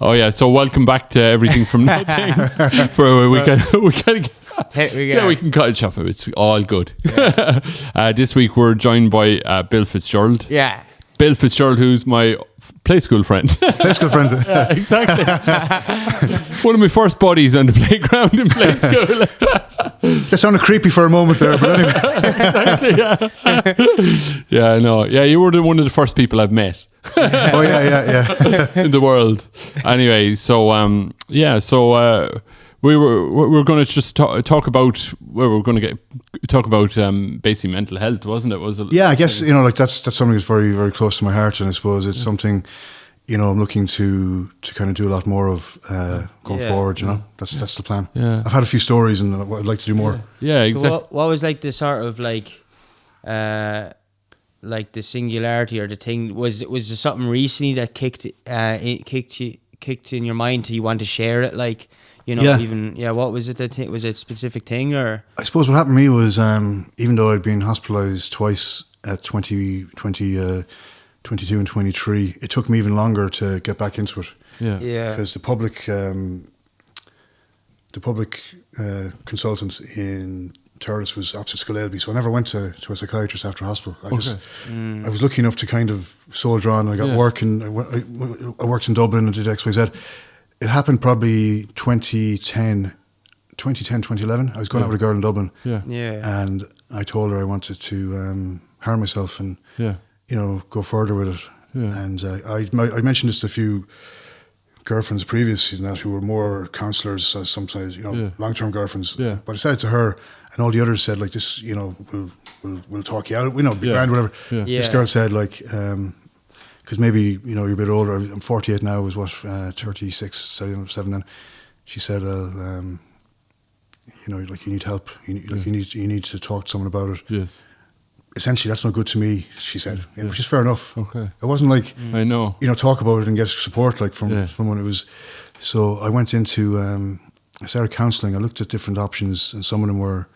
Oh yeah, so welcome back to Everything from Nothing. we can cut it off. It's all good. Yeah. This week we're joined by Bill Fitzgerald. Yeah. Bill Fitzgerald, who's my play school friend. Play school friend. Yeah, exactly. One of my first buddies on the playground in play school. That sounded creepy for a moment there, but anyway. Exactly, yeah. Yeah, I know. Yeah, you were one of the first people I've met. Oh yeah. In the world. Anyway, so we were going to just talk about basically mental health, wasn't it? Yeah, I guess that's something that's very, very close to my heart, and I suppose it's something I'm looking to kind of do a lot more of going forward. That's the plan. Yeah, I've had a few stories, and I'd like to do more. Yeah, exactly. So what was like the sort of like the singularity or the thing? Was there something recently that kicked in your mind till you want to share it? Like, what was it? Was it a specific thing, or? I suppose what happened to me was even though I'd been hospitalised twice at 22 and 23, it took me even longer to get back into it. Yeah. Because the public consultant in Turles was opposite Scolelby, so I never went to a psychiatrist after hospital. I was lucky enough to kind of soldier on. I got work, and I worked in Dublin and did XYZ. It happened probably 2010, 2011. I was going out with a girl in Dublin, and I told her I wanted to harm myself and go further with it. Yeah. And I mentioned this to a few girlfriends previously who were more counsellors, sometimes long-term girlfriends. Yeah. But I said it to her, and all the others said like this, we'll talk you out. We know, be grand, whatever. Yeah. This girl said like, because maybe you're a bit older. I'm 48 now. I was 36, 7 then. She said, like you need help. You need to talk to someone about it. Yes. Essentially, that's not good to me, she said, which is fair enough. Okay. It wasn't like, I know, talk about it and get support like from someone. It was, so I went into, I started counselling. I looked at different options, and some of them were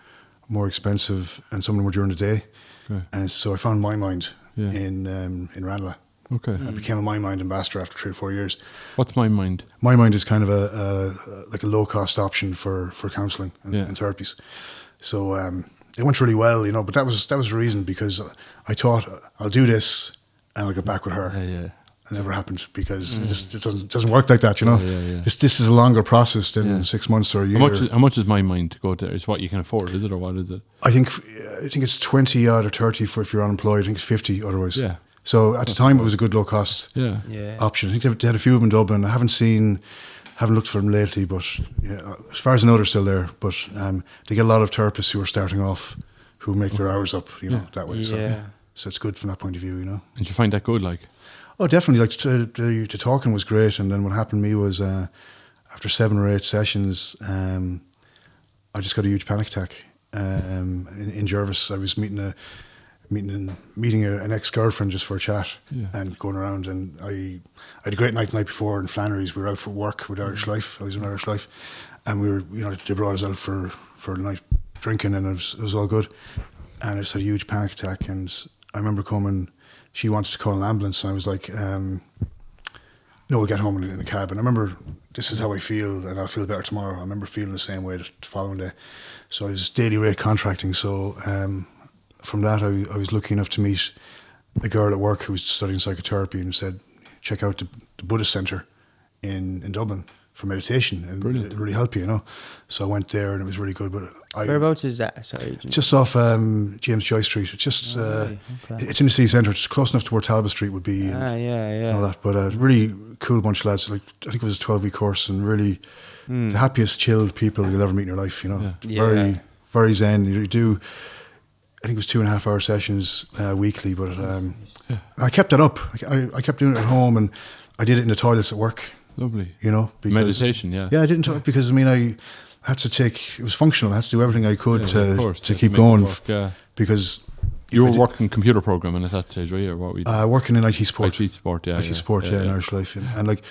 more expensive and some of them were during the day. Okay. And so I found My Mind in Ranelagh. Okay. I became a My Mind ambassador after 3 or 4 years. What's My Mind? My Mind is kind of a low cost option for counselling and therapies. So, it went really well, but that was the reason, because I thought I'll do this and I'll get back with her. It never happened, because it doesn't work like that, This is a longer process than 6 months or a year. How much is My Mind to go there? Is what you can afford, is it, or what is it? I think it's 20 odd or 30 if you're unemployed. I think it's 50 otherwise. Yeah. So at the time it was a good low cost option. I think they had a few of them in Dublin. I haven't looked for them lately, but as far as I know, they're still there. But they get a lot of therapists who are starting off, who make their hours up, that way. So it's good from that point of view, And you find that good, like? Oh, definitely. Like the talking was great, and then what happened to me was after 7 or 8 sessions, I just got a huge panic attack in Jervis. I was meeting an ex-girlfriend just for a chat and going around, and I had a great night the night before in Flannery's. We were out for work with Irish Life. I was in Irish Life, and we were, they brought us out for the night drinking, and it was all good. And I just had a huge panic attack, and I remember coming. She wanted to call an ambulance, and I was like, "No, we'll get home in a cab." And I remember, this is how I feel, and I'll feel better tomorrow. I remember feeling the same way the following day. So I was daily rate contracting. So from that, I was lucky enough to meet a girl at work who was studying psychotherapy, and said, check out the Buddhist Centre in Dublin for meditation, and it'll really help you, So I went there, and it was really good. But whereabouts is that? Sorry, just off James Joyce Street. It's just it's in the city centre. It's close enough to where Talbot Street would be. And all that. But really cool bunch of lads. Like, I think it was a 12-week course, and really the happiest, chilled people you'll ever meet in your life. Very, very zen. You do. I think it was 2.5 hour sessions weekly, but I kept that up. I kept doing it at home, and I did it in the toilets at work. Lovely. Because, meditation, yeah. Yeah, I didn't talk because I had to it was functional. I had to do everything I could to keep going. Because you were working computer programming at that stage, right? Or what were you doing? Working in IT support. IT support, in Irish Life. And like,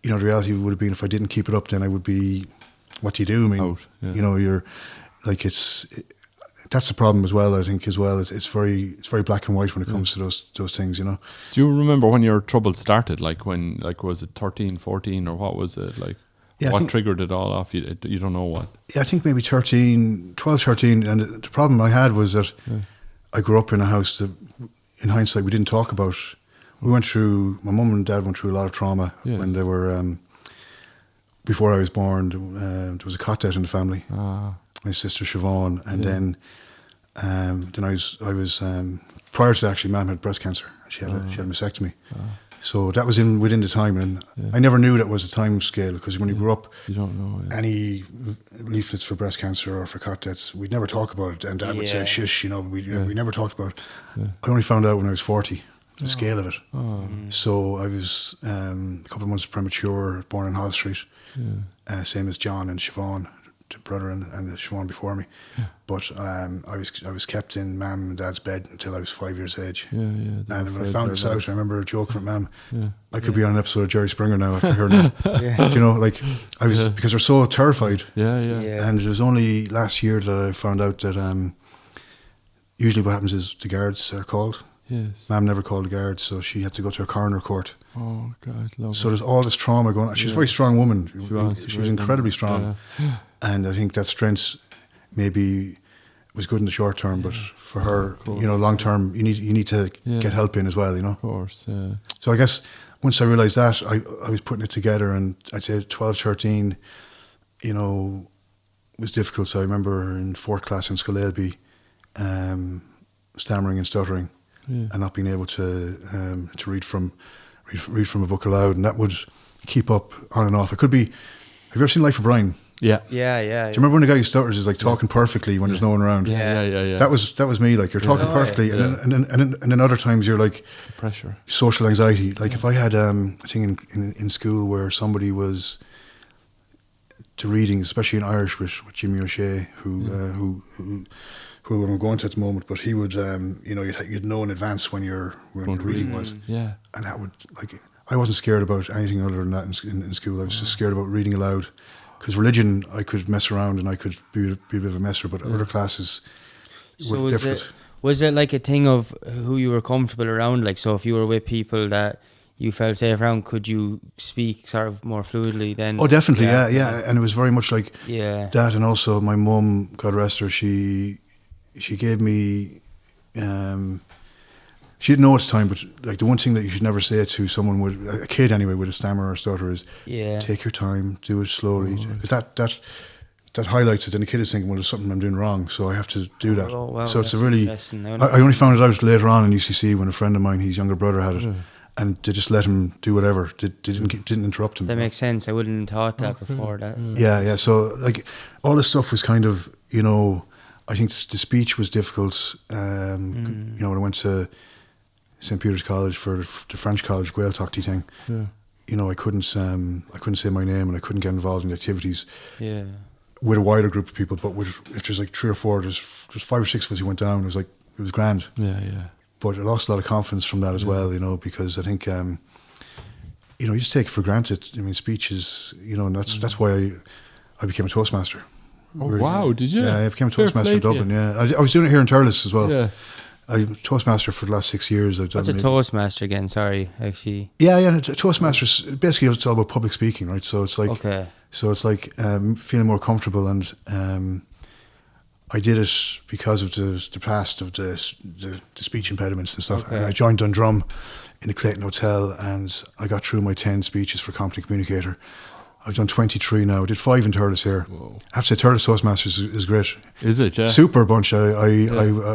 the reality would have been, if I didn't keep it up, then I would be, what do you do? I mean, out, you're like, that's the problem as well. I think as well, it's very black and white when it comes to those things, you know. Do you remember when your trouble started? Like when, like, was it 13, 14, or what was it? Like, Yeah, what triggered it all off? You don't know what. Yeah, I think maybe 12, 13. And the problem I had was that I grew up in a house that, in hindsight, we didn't talk about. My mum and dad went through a lot of trauma when they were, before I was born. There was a cot death in the family. My sister Siobhan, and then I was prior to that, actually, Mum had breast cancer. She had a mastectomy. So that was within the time, and I never knew that was a time scale, because when you grew up, you don't know any leaflets for breast cancer or for cot deaths, we'd never talk about it, and Dad would say, "Shush," you know. We never talked about it. I only found out when I was 40 the scale of it. So I was a couple of months premature, born in Hall Street, same as John and Siobhan, the brother and Siobhan before me. But I was kept in Mum and Dad's bed until I was 5 years age. And when I found this out, I remember joking with Mum, I could be on an episode of Jerry Springer now after hearing that. You know, like, I was, because they're so terrified. And it was only last year that I found out that usually what happens is the guards are called. Mum never called the guards, so she had to go to a coroner court. Oh God, love So there's all this trauma going on. She was a very strong woman. She was incredibly strong. And I think that strength maybe was good in the short term, but for her, you know, long term, you need to get help in as well, you know. Of course, So I guess once I realised that, I was putting it together, and I'd say 12, 13, you know, was difficult. So I remember in 4th class in Scolelby, stammering and stuttering, and not being able to read from a book aloud, and that would keep up on and off. It could be. Have you ever seen Life of Brian? Yeah. Do you remember when the guy who stutters is like talking perfectly when there's no one around? Yeah. That was me. Like, you're talking perfectly, and then other times you're like Pressure, social anxiety. Like if I had a thing in school where somebody was to reading, especially in Irish with Jimmy O'Shea, who I'm going to at the moment, but he would, you know, you'd know in advance when your reading was. And that would, like, I wasn't scared about anything other than that in school. I was just scared about reading aloud, because religion, I could mess around and I could be a bit of a messer, but other classes were difficult. Was it like a thing of who you were comfortable around? Like, so if you were with people that you felt safe around, could you speak sort of more fluidly then? Oh, definitely, yeah. And it was very much like that. And also my mum, God rest her, she gave me, she didn't know at the time, but like the one thing that you should never say to someone a kid anyway, with a stammer or stutter is, take your time, do it slowly, because that highlights it, and the kid is thinking, well, there's something I'm doing wrong, so I have to do that. Oh, wow, so it's a really, I only found it out later on in UCC when a friend of mine, his younger brother, had it. And they just let him do whatever. They didn't interrupt him. That makes sense. I wouldn't have thought that before that. Yeah. So like all this stuff was kind of, you know, I think the speech was difficult. You know, when I went to St. Peter's College for the French College Gaeltachty thing, you know, I couldn't say my name, and I couldn't get involved in the activities. With a wider group of people, but if there's like 3 or 4, there's 5 or 6 of us who went down. It was grand. But I lost a lot of confidence from that as well, you know, because I think, you know, you just take it for granted. I mean, speech is, you know, and that's why I became a Toastmaster. Oh, really. Wow, did you? Yeah, I became a Toastmaster in Dublin, I was doing it here in Thurles as well. I'm Toastmaster for the last 6 years. What's a Toastmaster again? Sorry, actually. Yeah, Toastmaster, basically it's all about public speaking, right? So it's like, feeling more comfortable, and I did it because of the past of the speech impediments and stuff. And I joined Dundrum in the Clayton Hotel, and I got through my 10 speeches for competent communicator. I've done 23 now. I did 5 in Thurles here. Whoa. I have to say, Thurles Toastmasters is great. Is it? Yeah. Super bunch. I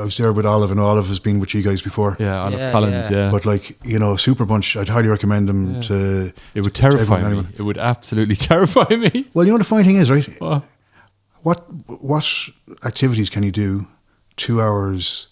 was there with Olive, and Olive has been with you guys before. Yeah, Olive Collins. Yeah. But like, you know, super bunch. I'd highly recommend them to. It would terrify me. It would absolutely terrify me. Well, you know, the funny thing is, right? What activities can you do 2 hours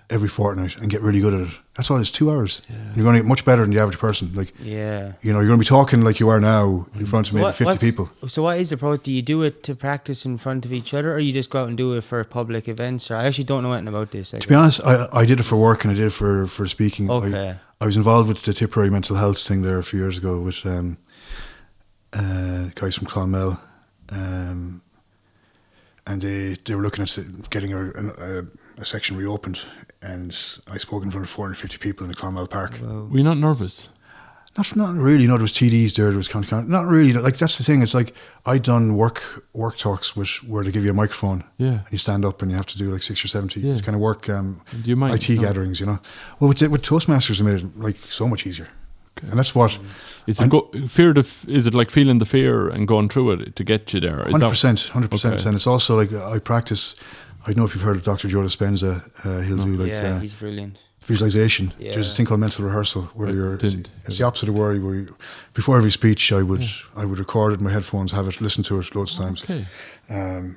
every fortnight and get really good at it? That's all. It's 2 hours. You're going to get much better than the average person. Like, you know, you're going to be talking like you are now in front of maybe 50 people. So what is the approach? Do you do it to practice in front of each other, or you just go out and do it for public events? Or I actually don't know anything about this. To be honest, I did it for work, and I did it for speaking. Okay. I was involved with the Tipperary mental health thing there a few years ago with guys from Clonmel. and they were looking at getting a section reopened, and I spoke in front of 450 people in the Clonmel Park. Wow. Were you not nervous? Not really. No, there was TDs there. There was not really. Like that's the thing. It's like I'd done work talks where they give you a microphone. Yeah. And you stand up and you have to do like 60 or 70. Yeah. It's kind of work. Do you mind? IT gatherings, you know. Well, with Toastmasters, it made it like so much easier. Okay. And that's what. Is it like feeling the fear and going through it to get you there? 100%. Okay. And it's also like I practice. I don't know if you've heard of Dr. Joe Dispenza. He'll do like he's brilliant. Visualization. Yeah. There's a thing called mental rehearsal where it's the opposite of worry. Where before every speech, I would record it in my headphones, have it, listen to it loads of times,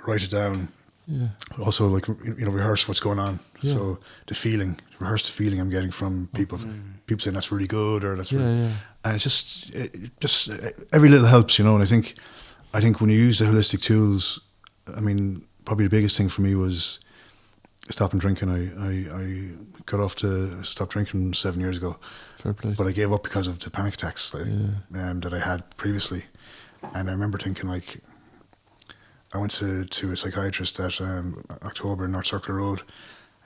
write it down. Yeah. Also, like rehearse what's going on. Yeah. So rehearse the feeling I'm getting from people. People saying that's really good or that's really, and it's just every little helps, you know. And I think when you use the holistic tools, I mean, probably the biggest thing for me was stopping drinking. I got off to stop drinking 7 years ago. Fair play. But I gave up because of the panic attacks that I had previously. And I remember thinking, like, I went to a psychiatrist at October in North Circular Road,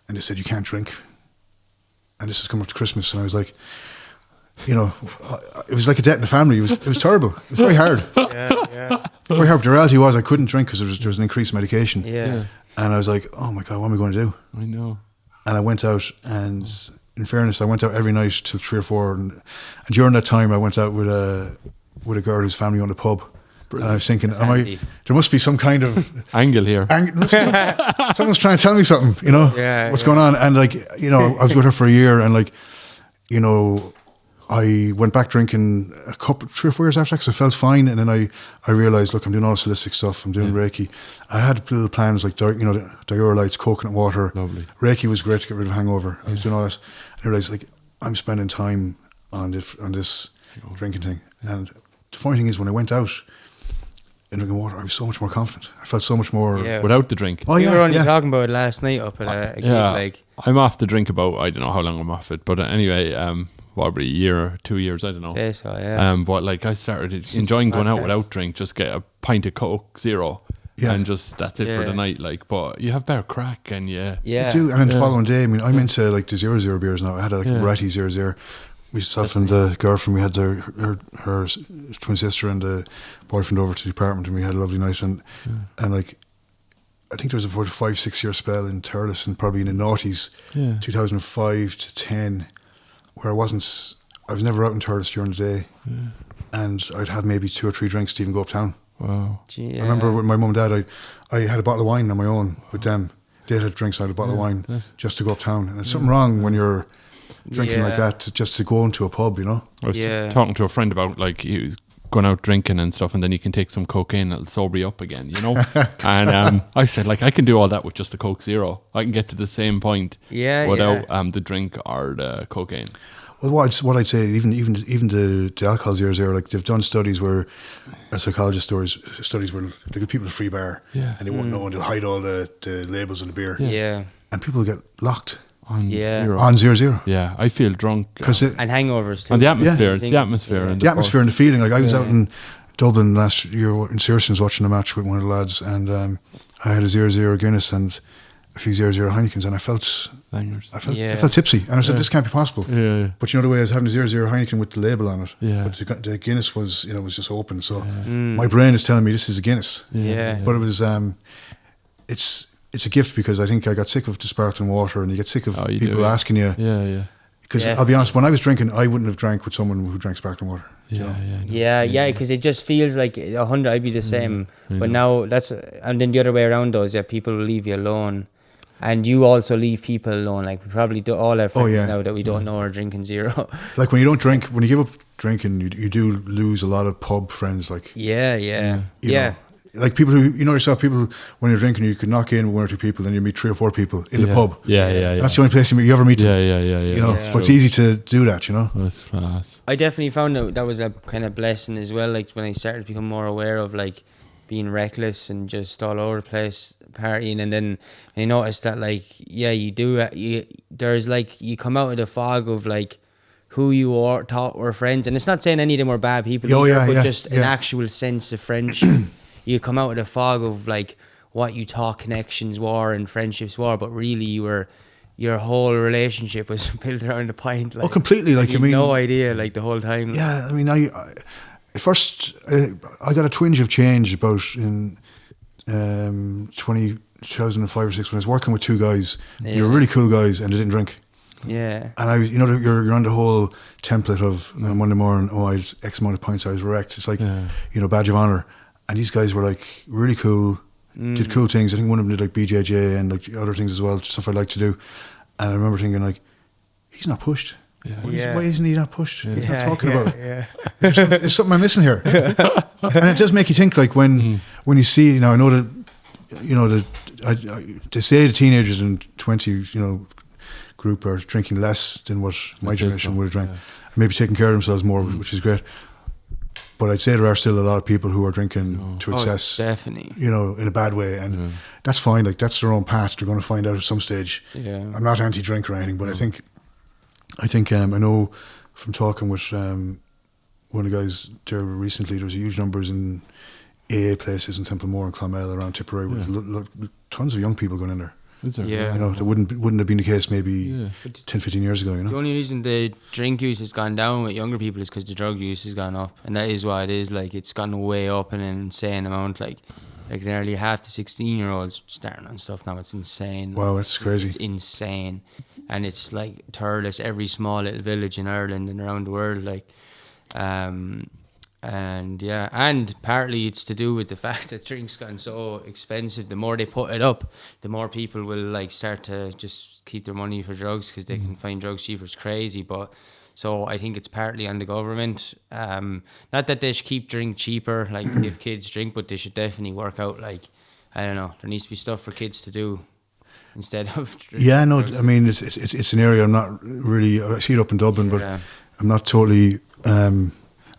and they said, you can't drink. And this is coming up to Christmas, and I was like, you know, it was like a death in the family. It was terrible. It was very hard. Very hard. But the reality was I couldn't drink because there was an increased medication. Yeah. And I was like, oh my God, what am I going to do? I know. And I went out, and in fairness, I went out every night till 3 or 4. And during that time, I went out with a girl whose family owned a pub. Brilliant. And I was thinking, there must be some kind of angle here. Someone's trying to tell me something, you know, what's going on. And like, you know, I was with her for a year, and like, you know, I went back drinking 3 or 4 years after that because I felt fine. And then I realised, look, I'm doing all this holistic stuff. I'm doing Reiki. I had little plans like, diurolites, coconut water. Lovely. Reiki was great to get rid of hangover. I was doing all this. And I realised, like, I'm spending time on this drinking thing. And the funny thing is, when I went out and drinking water, I was so much more confident. I felt so much more... Without the drink. Oh, yeah. We were only talking about it last night up at a gig, like... I'm off the drink about, I don't know how long I'm off it. But anyway... probably a year or 2 years, I don't know. Okay, so, yeah. But like I started enjoying going out without drink, just get a pint of Coke Zero, and just that's it for the night. Like, but you have better crack, and you do. And then the following day, I mean, I'm into like the 0-0 beers now. I had like a Moretti 0-0. We stuff and the girlfriend. We had her twin sister and the boyfriend over to the apartment, and we had a lovely night. And like, I think there was about a 5-6 year spell in Thurles, and probably in the noughties, 2005 to 10. Where I was never out in Thurles during the day, and I'd have maybe 2 or 3 drinks to even go uptown. Wow! I remember with my mum and dad, I had a bottle of wine on my own with them. They had drinks, I had a bottle of wine just to go uptown. And there's something wrong when you're drinking like that, just to go into a pub, you know. I was talking to a friend about like he was going out drinking and stuff, and then you can take some cocaine, it'll sober you up again, you know. And I said, like, I can do all that with just the Coke Zero. I can get to the same point without the drink or the cocaine. Well, what I'd say, even the alcohol 0-0, like they've done studies where psychologist studies where they give people a free bar and they won't know, and they'll hide all the labels on the beer. And people get locked on 0-0. Yeah, I feel drunk and hangovers too. And the atmosphere, it's the atmosphere, and the atmosphere and the feeling. Like I was out in Dublin last year in Searsons watching a match with one of the lads, and I had a 0-0 Guinness and a few 0-0 Heinekens, and I felt tipsy, and I said, this can't be possible. But you know, the way I was having a 0-0 Heineken with the label on it, but the Guinness was, you know, was just open, so my brain is telling me this is a Guinness. But it was it's a gift, because I think I got sick of the sparkling water, and you get sick of people asking you. Because I'll be honest, when I was drinking, I wouldn't have drank with someone who drank sparkling water. Because it just feels like 100. I'd be the same, but now and then the other way around though is that people will leave you alone. And you also leave people alone. Like, we probably do all our friends now that we don't know are drinking 0. Like, when you don't drink, when you give up drinking, you do lose a lot of pub friends. Like, you know, like people who, you know yourself, people, when you're drinking, you could knock in 1 or 2 people, then you meet 3 or 4 people in the pub. That's the only place you ever meet them. You know, but it's easy to do that, you know. That's fast. I definitely found that was a kind of blessing as well. Like, when I started to become more aware of, like, being reckless and just all over the place partying, and then I noticed that, like, you do there's like, you come out of the fog of like who you thought were friends, and it's not saying any of them were bad people, but just an actual sense of friendship. You come out of the fog of like what you thought connections were and friendships were, but really your whole relationship was built around the pint. Like, completely. Like, I mean, no idea, like the whole time. Yeah, I mean, I first I got a twinge of change about in 2005 or 6 when I was working with two guys. They were really cool guys, and they didn't drink. Yeah. And you're on the whole template of on Monday morning, I had X amount of pints, I was wrecked. It's like, badge of honour. And these guys were like really cool, did cool things. I think one of them did like BJJ and like other things as well, stuff I'd like to do. And I remember thinking like, he's not pushed. Why isn't he not pushed? He's not talking about it. There's something I'm missing here. And it does make you think, like, when you see, I know that, they say the teenagers in 20, group are drinking less than what my generation would have drank. And maybe taking care of themselves more, which is great. But I'd say there are still a lot of people who are drinking to excess. Definitely. In a bad way. And that's fine. Like, that's their own path. They're going to find out at some stage. Yeah. I'm not anti-drink or anything, but I think I know from talking with one of the guys there recently, there's huge numbers in AA places in Templemore and Clonmel around Tipperary with tons of young people going in there. Is there? Yeah. That wouldn't have been the case maybe 10, 15 years ago, The only reason the drink use has gone down with younger people is because the drug use has gone up. And that is what it is. Like, it's gone way up in an insane amount. Like nearly half the 16-year-olds starting on stuff now. It's insane. Wow, that's crazy. It's insane. And it's like tireless every small little village in Ireland and around the world. Like, and partly it's to do with the fact that drinks gone so expensive. The more they put it up, the more people will like start to just keep their money for drugs because they can find drugs cheaper. It's crazy, but so I think it's partly on the government. Not that they should keep drink cheaper, like if kids drink, but they should definitely work out, like, I don't know, there needs to be stuff for kids to do instead of drugs. I mean, it's an area I'm not really, I see it up in Dublin, but I'm not totally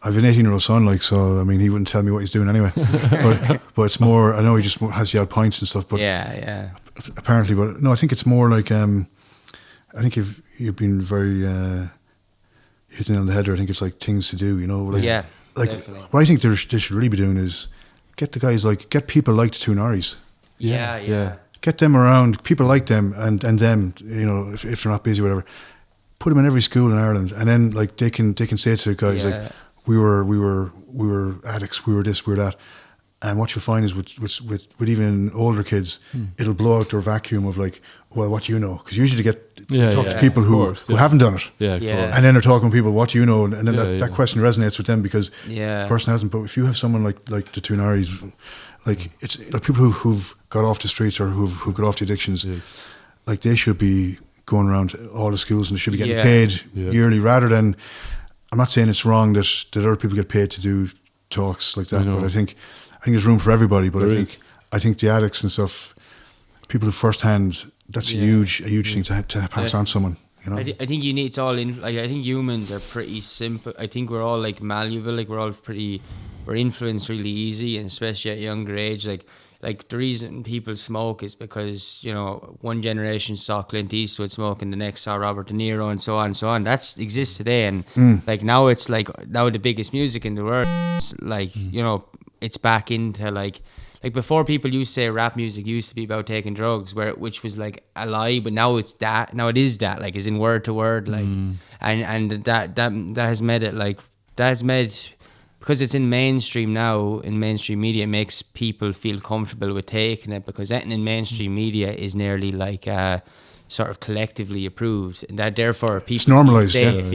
I have an 18-year-old son, like, so I mean, he wouldn't tell me what he's doing anyway. but it's more, I know he just has the odd pints and stuff, but apparently, but no, I think it's more like I think you've been very hitting it on the head there. I think it's like things to do, like, like definitely. What I think they should really be doing is get the guys, like, get people like the two Norries. Get them around, people like them and them, if they're not busy or whatever. Put them in every school in Ireland, and then like they can say to the guys like, we were addicts, we were this, we were that. And what you'll find is with even older kids, it'll blow out their vacuum of like, well, what do you know? Because usually they talk to people who haven't done it. And then they're talking to people, what do you know? And then that question resonates with them because the person hasn't. But if you have someone like the two Norries, like, it's like people who've got off the streets or who've got off the addictions, like, they should be going around all the schools and they should be getting paid yearly rather than, I'm not saying it's wrong that other people get paid to do talks like that, but I think there's room for everybody. But I think the addicts and stuff, people who first hand, that's a huge thing to pass on to someone. I think you need, it's all in, like, I think humans are pretty simple. I think we're all like malleable, like we're influenced really easy, and especially at a younger age, like the reason people smoke is because, one generation saw Clint Eastwood smoke and the next saw Robert De Niro and so on and so on. That exists today, and like now it's like, now the biggest music in the world is like, it's back into like before, people used to say rap music used to be about taking drugs, which was like a lie, but now it is that, like, is in word to word, like, and that has made it like, because it's in mainstream now, in mainstream media, it makes people feel comfortable with taking it, because anything in mainstream media is nearly like sort of collectively approved, and that therefore people it's normalized, safe.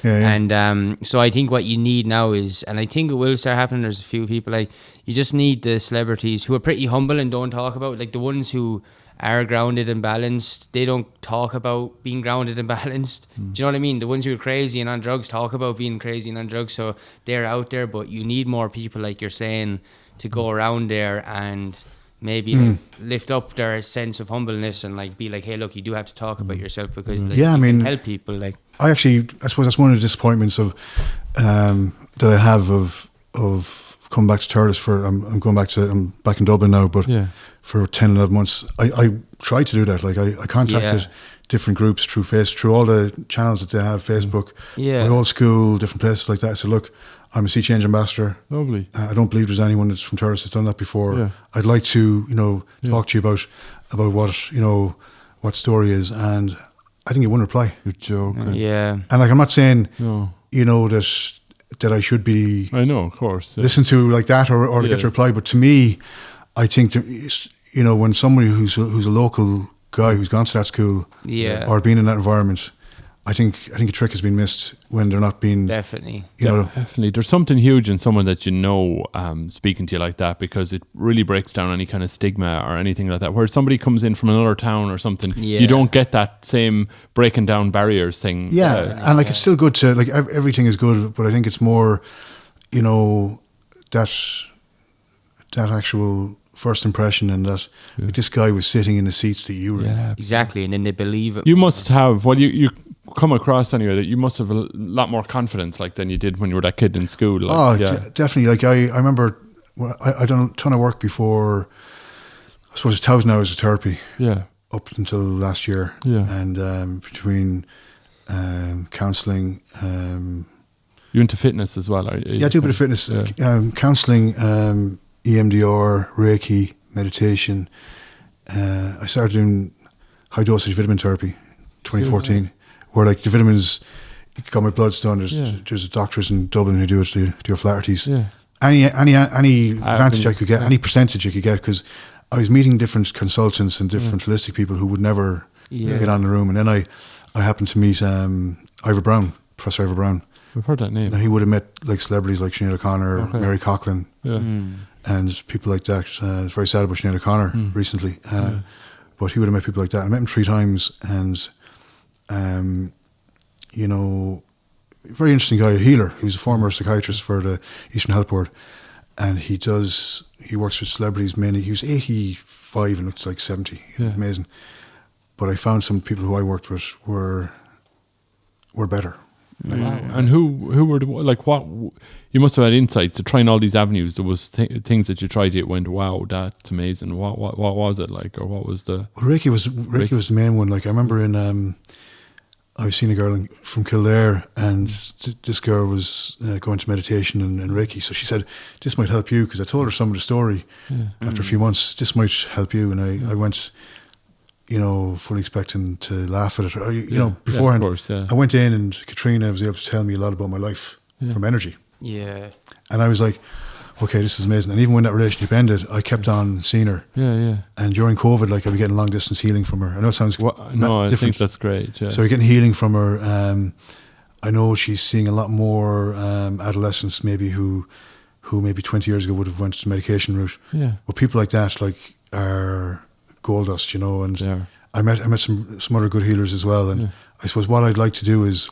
And so I think what you need now is, and I think it will start happening, there's a few people, like, you just need the celebrities who are pretty humble and don't talk about, like, the ones who are grounded and balanced, they don't talk about being grounded and balanced. Do you know what I mean? The ones who are crazy and on drugs talk about being crazy and on drugs, so they're out there, but you need more people, like you're saying, to go around there and maybe like, lift up their sense of humbleness and like be like, hey, look, you do have to talk about yourself, because like, I mean, can help people. Like, I suppose that's one of the disappointments of that I have of coming back to Thurles I'm back in Dublin now, but for 10, 11 months I tried to do that. Like, I contacted different groups through all the channels that they have, Facebook, my old school, different places like that. I said, look, I'm a Sea Change ambassador. Lovely. I don't believe there's anyone that's from Terrace that's done that before. Yeah. I'd like to, talk to you about what story is. And I think you wouldn't reply. You're joking. Yeah. And like, I'm not saying, that I should be. I know, of course. Listen to like that or to get a reply. But to me, I think that, when somebody who's a local guy who's gone to that school or been in that environment, I think a trick has been missed when they're not being definitely. Definitely, there's something huge in someone that speaking to you like that, because it really breaks down any kind of stigma or anything like that. Where somebody comes in from another town or something, you don't get that same breaking down barriers thing. Yeah, and like it's still good to like everything is good, but I think it's more, that actual first impression, and that like, this guy was sitting in the seats that you were in. Exactly, and then they believe it. You must have, you come across anyway, that you must have a lot more confidence like than you did when you were that kid in school. Like, definitely. Like I remember I done a ton of work before, I suppose 1,000 hours of therapy. Yeah. Up until last year. Yeah. And between counselling. You into fitness as well? Are you? Yeah, I do a bit of fitness. Counselling, EMDR, Reiki, meditation. I started doing high dosage vitamin therapy 2014, where like the vitamins, you got my bloods done. There's doctors in Dublin who do it, do your Flaherty's. Yeah. Any advantage I could get, any percentage I could get, because I was meeting different consultants and different holistic people who would never get on the room. And then I happened to meet Professor Ivor Brown. We've heard that name. Now, he would have met like celebrities like Sinead O'Connor, Mary Coughlin, and people like that. It's very sad about Sinead O'Connor recently, but he would have met people like that. I met him 3 times, and very interesting guy, a healer. He was a former psychiatrist for the Eastern Health Board, and he works with celebrities mainly. He was 85 and looks like 70. It was amazing. But I found some people who I worked with were better. Wow. And who were what you must have had insights to trying all these avenues. There was things that you tried, it went, wow, that's amazing. What was it like, or what was the? Well, Reiki was the main one. Like I remember I've seen a girl from Kildare, and this girl was going to meditation and Reiki. So she said, this might help you, because I told her some of the story after a few months. This might help you, and I went, fully expecting to laugh at it. Or, beforehand, of course, I went in, and Katrina was able to tell me a lot about my life from energy. Yeah. And I was like, okay, this is amazing. And even when that relationship ended, I kept on seeing her. Yeah. And during COVID, like I'd be getting long distance healing from her. I know it sounds different. I think that's great. Yeah. So you're getting healing from her. I know she's seeing a lot more adolescents maybe who maybe 20 years ago would have went the medication route. Yeah. But people like that are gold dust, and I met some other good healers as well. And I suppose what I'd like to do is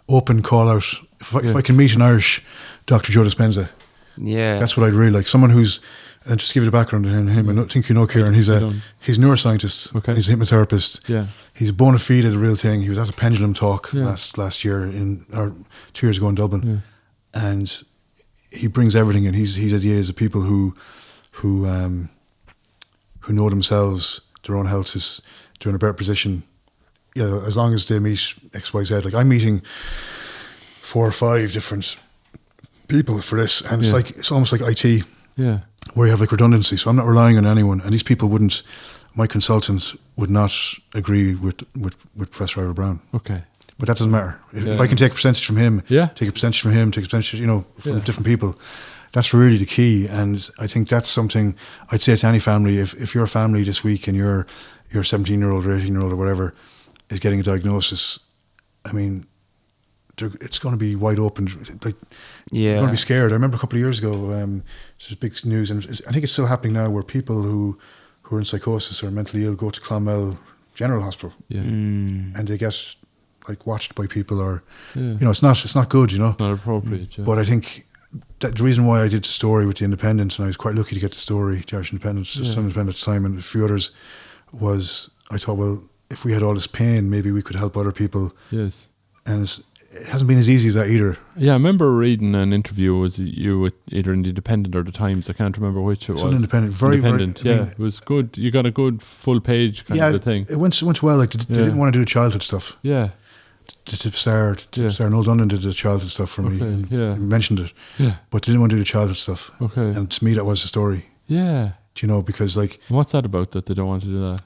open call out, if I can meet an Irish Dr. Joe Dispenza. Yeah. That's what I'd really like. Someone who's, and just give you the background on him, I think Kieran, he's a neuroscientist. Okay. He's a hypnotherapist. Yeah. He's bona fide, the real thing. He was at a pendulum talk last year or 2 years ago in Dublin. Yeah. And he brings everything in. He's ideas of people who know themselves, their own health is, they're in a better position. As long as they meet XYZ. Like I'm meeting 4 or 5 different people for this, and it's almost like IT, where you have like redundancy. So I'm not relying on anyone, and these people wouldn't. My consultants would not agree with Professor Ivor Brown. Okay, but that doesn't matter. If I can take a percentage from him, take a percentage from him, take a percentage, from different people. That's really the key, and I think that's something I'd say to any family. If your family this week and your 17-year-old or 18-year-old or whatever is getting a diagnosis, I mean, it's going to be wide open. Like, you're going to be scared. I remember a couple of years ago, there's big news, and I think it's still happening now, where people who are in psychosis or mentally ill go to Clonmel General Hospital, and they get like watched by people, or it's not good, not appropriate. But I think that the reason why I did the story with the Independent, and I was quite lucky to get the story, the Irish Independent, Sun Independent at the time, and a few others, was I thought, well, if we had all this pain, maybe we could help other people. Yes. And it hasn't been as easy as that either. Yeah, I remember reading an interview. Was you with either in the Independent or the Times? I can't remember which it was. Independent, Independent. very. Yeah, it was good. You got a good full page kind of a thing. It went well. Like they didn't want to do the childhood stuff. Yeah. To start, Noel Dunnan did the childhood stuff for me. And mentioned it. Yeah. But they didn't want to do the childhood stuff. Okay. And to me, that was the story. Yeah. Do you know, because like, what's that about that they don't want to do that?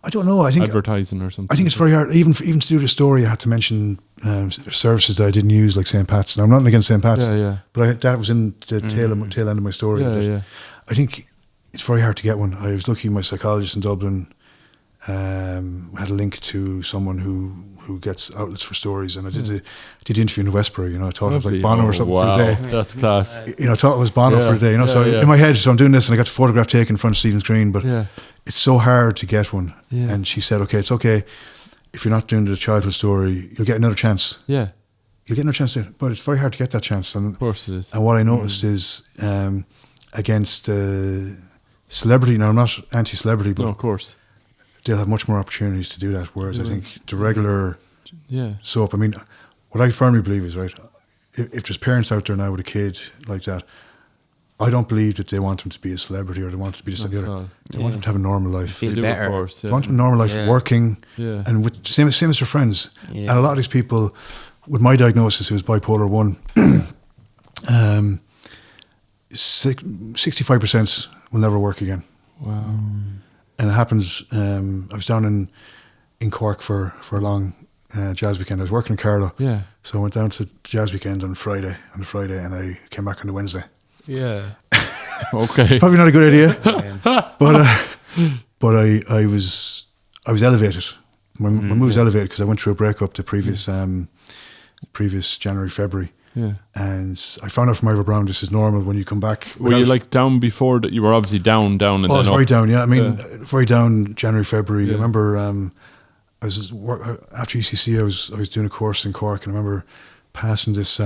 I don't know. I think advertising or something. I think it's very hard. Even to do the story, I had to mention services that I didn't use, like St. Pat's. Now, I'm not against St. Pat's, but that was in the tail end of my story. I think it's very hard to get one. I was lucky. My psychologist in Dublin had a link to someone who gets outlets for stories, and I did the interview in Westbury. You know, I thought it was like Bono or something for the day. That's class. You know, I thought it was Bono for the day. You know, so in my head, so I'm doing this, and I got the photograph taken in front of Stephen's Green, but it's so hard to get one. Yeah. And she said, "Okay, it's okay if you're not doing the childhood story, you'll get another chance." Yeah, you'll get another chance, but it's very hard to get that chance. And of course it is. And what I noticed is against celebrity. Now, I'm not anti-celebrity, but no, of course. They'll have much more opportunities to do that. Whereas I think the regular soap, I mean, what I firmly believe is, right, if there's parents out there now with a kid like that, I don't believe that they want them to be a celebrity or they want them to be just like the other. They want them to have a normal life. Feel better. Of course, They want them to have a normal life, working, and with same as their friends. Yeah. And a lot of these people, with my diagnosis, it was bipolar 1, 65% will never work again. Wow. And it happens, I was down in Cork for a long jazz weekend. I was working in Carlow. Yeah. So I went down to jazz weekend on Friday, and I came back on the Wednesday. Yeah. Okay. Probably not a good idea. But I was elevated. My mood was elevated because I went through a breakup the previous January, February. Yeah. And I found out from Ivor Brown this is normal when you come back. Were you like down before that? You were obviously down and then I was very down, yeah. I mean, very down January, February. Yeah. I remember I was after UCC, I was doing a course in Cork, and I remember passing this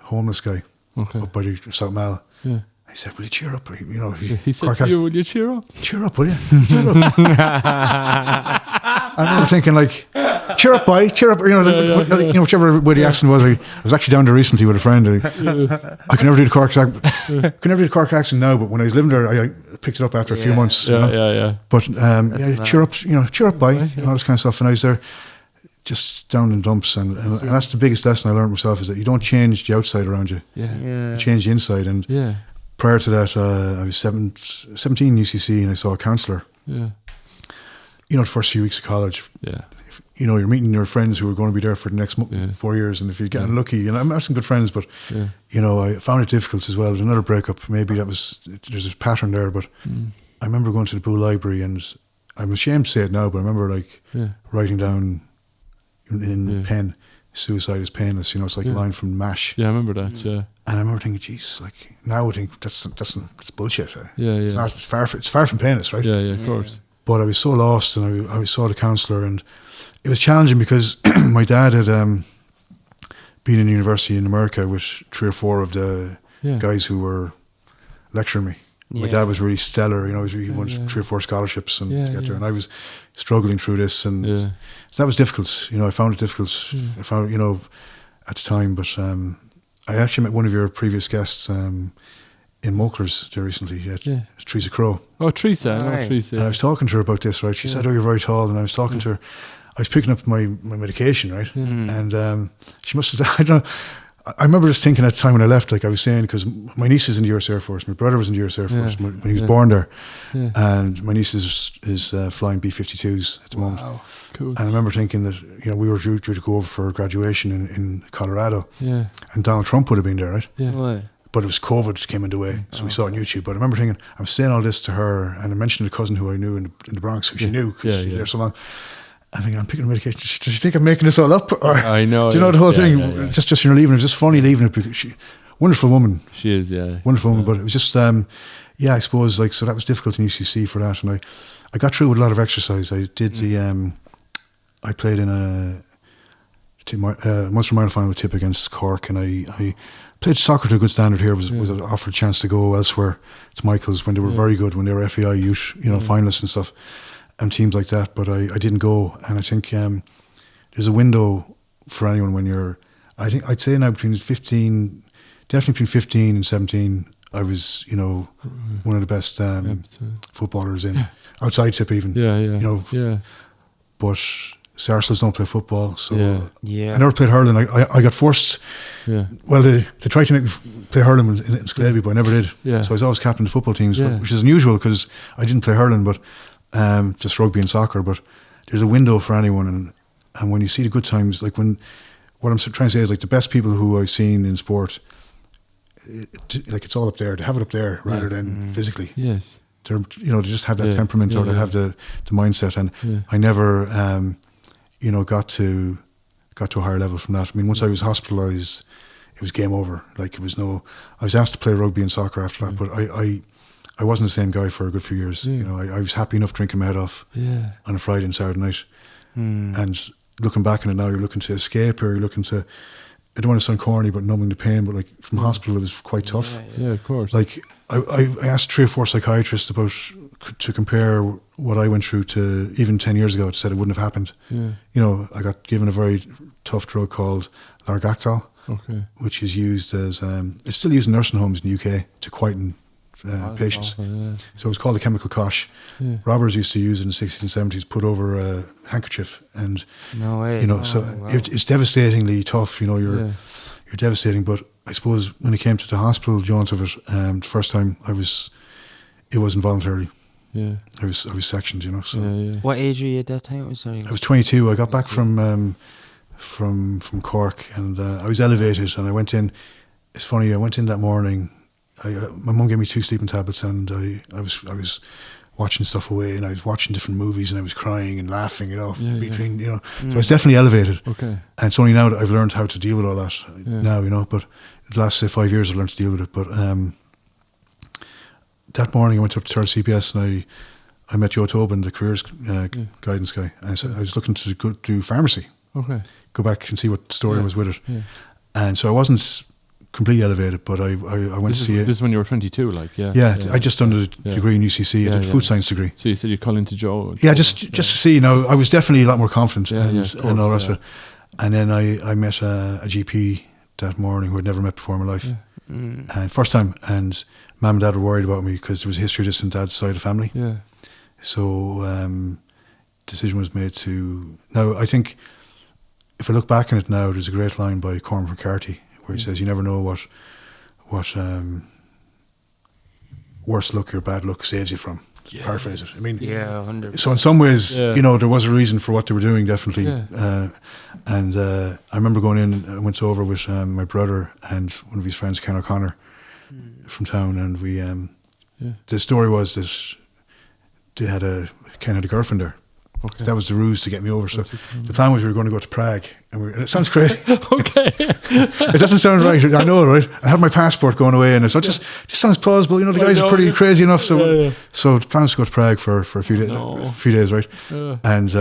homeless guy up by the South Mall. Yeah. I said, "Will you cheer up?" You know, he said to you, "Will you cheer up? Cheer up, will you? Cheer up." I remember thinking, like, "Cheer up, boy, cheer up." You know, whichever way the accent was. I was actually down there recently with a friend. I can never do the Cork accent. Can never do the Cork accent now, but when I was living there, I picked it up after a few months. Yeah. But cheer up, cheer up, boy, and all this kind of stuff. And I was there, just down in dumps, and that's the biggest lesson I learned myself, is that you don't change the outside around you. You change the inside. And prior to that, I was 17 UCC, and I saw a counsellor. Yeah. You know, the first few weeks of college. Yeah. You know, you're meeting your friends who are going to be there for the next 4 years, and if you're getting lucky, you know, I'm having some good friends, but you know, I found it difficult as well. There's another breakup. Maybe there's this pattern there, but I remember going to the Bull Library, and I'm ashamed to say it now, but I remember like writing down in pen, "Suicide is painless." You know, it's like a line from MASH. Yeah, I remember that. Yeah. And I remember thinking, geez, like now I think that's bullshit. Yeah. It's far from painless, right? Yeah, of course. But I was so lost, and I saw the counsellor, and it was challenging because my dad had been in university in America with 3 or 4 of the guys who were lecturing me. My dad was really stellar, you know, he won 3 or 4 scholarships and to get there, and I was struggling through this, and so that was difficult. You know, I found it difficult. I found, you know, at the time, but I actually met one of your previous guests in Moklers there recently, Teresa Crow. Oh, Teresa, I know Teresa. And I was talking to her about this, right? She said, "Oh, you're very tall," and I was talking to her. I was picking up my medication, right? And she must have, I don't know, I remember just thinking at the time when I left, like I was saying, because my niece is in the US Air Force, my brother was in the US Air Force when he was born there, and my niece is flying B-52s at the moment. Cool. And I remember thinking that, you know, we were due to go over for graduation in Colorado, and Donald Trump would have been there, right? Yeah. But it was COVID came in the way, so we saw it on YouTube. But I remember thinking, I'm saying all this to her, and I mentioned a cousin who I knew in the Bronx, who she knew, because she was there so long. I think I'm picking a medication. Does she think I'm making this all up? Or, I know. Do you know the whole thing? Yeah. Just you're leaving. It was just funny leaving it because wonderful woman. She is, wonderful woman. But it was just, I suppose, like, so that was difficult in UCC for that. And I got through with a lot of exercise. I did I played in a Munster Minor final with Tip against Cork, and I played soccer to a good standard here. Was offered a chance to go elsewhere to Michael's when they were very good, when they were FAI youth, you know, finalists and stuff, and teams like that. But I didn't go, and I think there's a window for anyone when you're. I think I'd say now between 15, definitely between 15 and 17, I was, you know, one of the best footballers in outside tip even. Yeah, yeah. You know, yeah. But Sarsfields don't play football, so Yeah. I never played hurling. I got forced. Yeah. Well, they tried to make me play hurling in Scaleby, but I never did. Yeah. So I was always captain of the football teams, Yeah. which is unusual because I didn't play hurling, but just rugby and soccer. But there's a window for anyone, and when you see the good times, like when what I'm trying to say is like the best people who I've seen in sport, like it's all up there. They have it up there rather than physically. Yes. They're, you know, they just have that temperament or they have the mindset, and I never, you know, got to a higher level from that. I mean, once I was hospitalised, it was game over. Like it was no. I was asked to play rugby and soccer after that, but I wasn't the same guy for a good few years. You know, I was happy enough drinking my head off on a Friday and Saturday night, and looking back on it now, you're looking to escape, or you're looking to. I don't want to sound corny, but numbing the pain. But like from hospital, it was quite tough. Yeah, of course. Like I asked 3 or 4 psychiatrists to compare what I went through to even 10 years ago. It said it wouldn't have happened. Yeah. You know, I got given a very tough drug called Largactal, which is used as it's still used in nursing homes in the UK to quieten patients. Awful, so it was called a chemical kosh. Robbers used to use it in the 60s and 70s, put over a handkerchief, and no way. You know, it's devastatingly tough. You know, you're devastating. But I suppose when it came to the hospital jaunt of it, the first time it wasn't voluntary. Yeah, I was sectioned. You know. So What age were you at that time? I was 22. I got back from Cork, and I was elevated, and I went in. It's funny. I went in that morning. My mum gave me 2 sleeping tablets, and I was watching stuff away, and I was watching different movies, and I was crying and laughing, you know, between, you know. So I was definitely elevated. Okay. And it's only now that I've learned how to deal with all that now, you know. But the last, say, 5 years I've learned to deal with it. But that morning I went up to Third CPS, and I met Joe Tobin, the careers guidance guy, and I said I was looking to go do pharmacy. Okay. Go back and see what the story was with it. Yeah. And so I wasn't completely elevated, but I went to see it. This is when you were 22, like, I just done a degree in UCC. I did a food science degree. So you said you'd call into Joe? Yeah, just to see. You know, I was definitely a lot more confident and all the rest of it. And then I met a GP that morning who I'd never met before in my life, and first time. And Mum and Dad were worried about me because there was a history of this in Dad's side of the family. Yeah. So decision was made to. Now I think if I look back on it now, there's a great line by Cormac McCarthy where he says, "You never know what worse luck or bad luck saves you from." Yes. Paraphrase it. I mean, 100%. So in some ways, you know, there was a reason for what they were doing, definitely. Yeah. And I remember going in. I went over with my brother and one of his friends, Ken O'Connor, from town, and we. The story was that Ken had a girlfriend there. Okay. So that was the ruse to get me over. So the plan was we were going to go to Prague, and it sounds crazy. Okay, it doesn't sound right. I know, right? I had my passport going away, and it just sounds plausible. You know, the guys are pretty crazy enough. So, so the plan was to go to Prague for a few days, right? And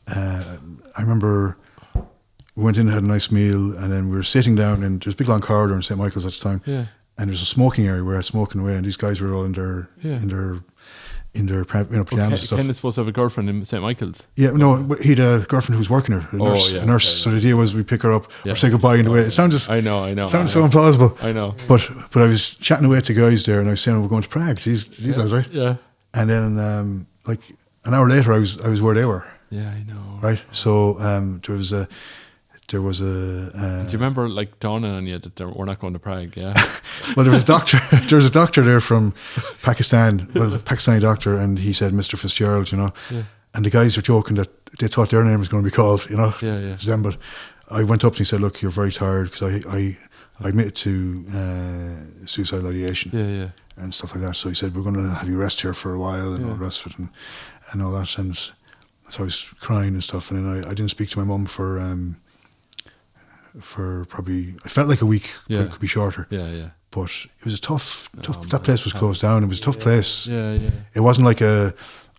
I remember we went in and had a nice meal, and then we were sitting down, and there's a big long corridor in St. Michael's at the time, and there's a smoking area where I was smoking away, and these guys were all in their pajamas and stuff. Ken is supposed to have a girlfriend in St. Michael's. Yeah, no, he had a girlfriend who was working there, a nurse. So the idea was we pick her up or say goodbye in the way. It sounds just, I know. Sounds so implausible. I know. But I was chatting away to guys there, and I was saying we're going to Prague. These guys, right? Yeah. And then like an hour later, I was where they were. Yeah, I know. Right. So there was a. Do you remember like dawning on you that we're not going to Prague? Yeah. Well, there was a doctor. There was a doctor there from Pakistan. Well, a Pakistani doctor, and he said, "Mr. Fitzgerald," you know. Yeah. And the guys were joking that they thought their name was going to be called, you know. Yeah. It was them, but I went up and he said, "Look, you're very tired," because I admitted to suicidal ideation. Yeah. And stuff like that. So he said, "We're going to have you rest here for a while," and all the rest of it, and all that. And so I was crying and stuff, and then I didn't speak to my mum for probably, I felt like a week, but it could be shorter. Yeah. But it was a tough. That place was closed down. It was a tough place. Yeah. It wasn't like I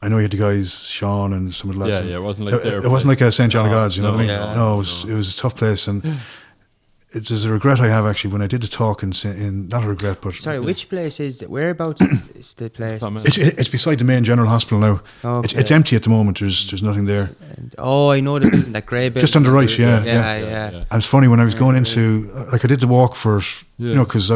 know you had the guys Sean and some of the lads. Yeah. It wasn't like it wasn't like a St. John of God's. You know what I mean? No, it was a tough place, and There's a regret I have actually when I did the talk in not a regret, but sorry, which place is it? Whereabouts is the place? It's beside the main general hospital now. Okay. It's empty at the moment. There's nothing there. I know the building, that grey building. Just on the right, yeah. Yeah. And it's funny when I was going into like I did the walk for because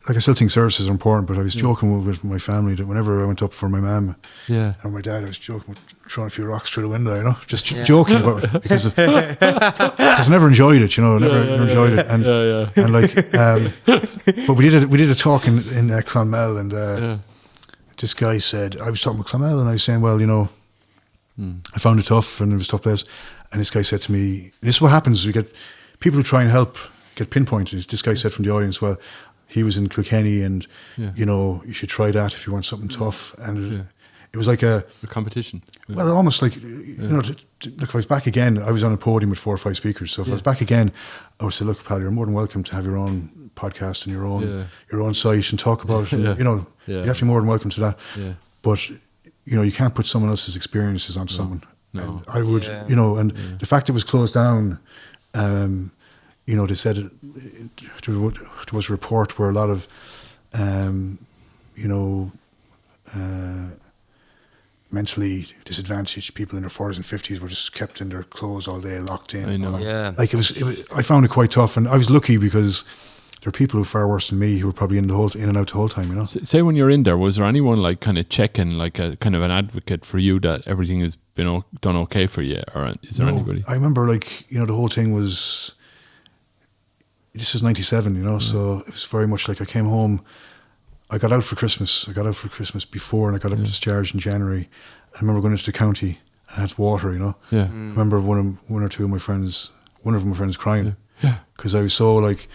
like I still think services are important, but I was joking with my family that whenever I went up for my mum and my dad, I was joking with throwing a few rocks through the window, just joking about it because I never enjoyed it, never enjoyed it, and like, but we did a talk in Clonmel, and this guy said, I was talking with Clonmel, and I was saying, well, I found it tough, and it was a tough place, and this guy said to me, this is what happens, we get people who try and help get pinpointed. This guy said from the audience, well, he was in Kilkenny, and you should try that if you want something tough. And it was like a competition. Well, almost like look, if I was back again, I was on a podium with 4 or 5 speakers. So if I was back again, I would say, look, pal, you're more than welcome to have your own podcast and your own site and talk about it. And, you're definitely more than welcome to that. Yeah. But you can't put someone else's experiences onto someone. No. And I would, and the fact it was closed down. They said there was a report where a lot of, mentally disadvantaged people in their 40s and 50s were just kept in their clothes all day, locked in. I know. Like it was. I found it quite tough, and I was lucky because there are people who are far worse than me who were probably in and out the whole time. Say when you're in there, was there anyone like kind of checking, like a kind of an advocate for you that everything has been done okay for you, or is there anybody? I remember, the whole thing was. This was 97, so it was very much like I came home. I got out for Christmas. Before, and I got up discharged in January. I remember going into the county and I had water, Yeah. I remember one of my friends crying. Yeah. Because I was so like,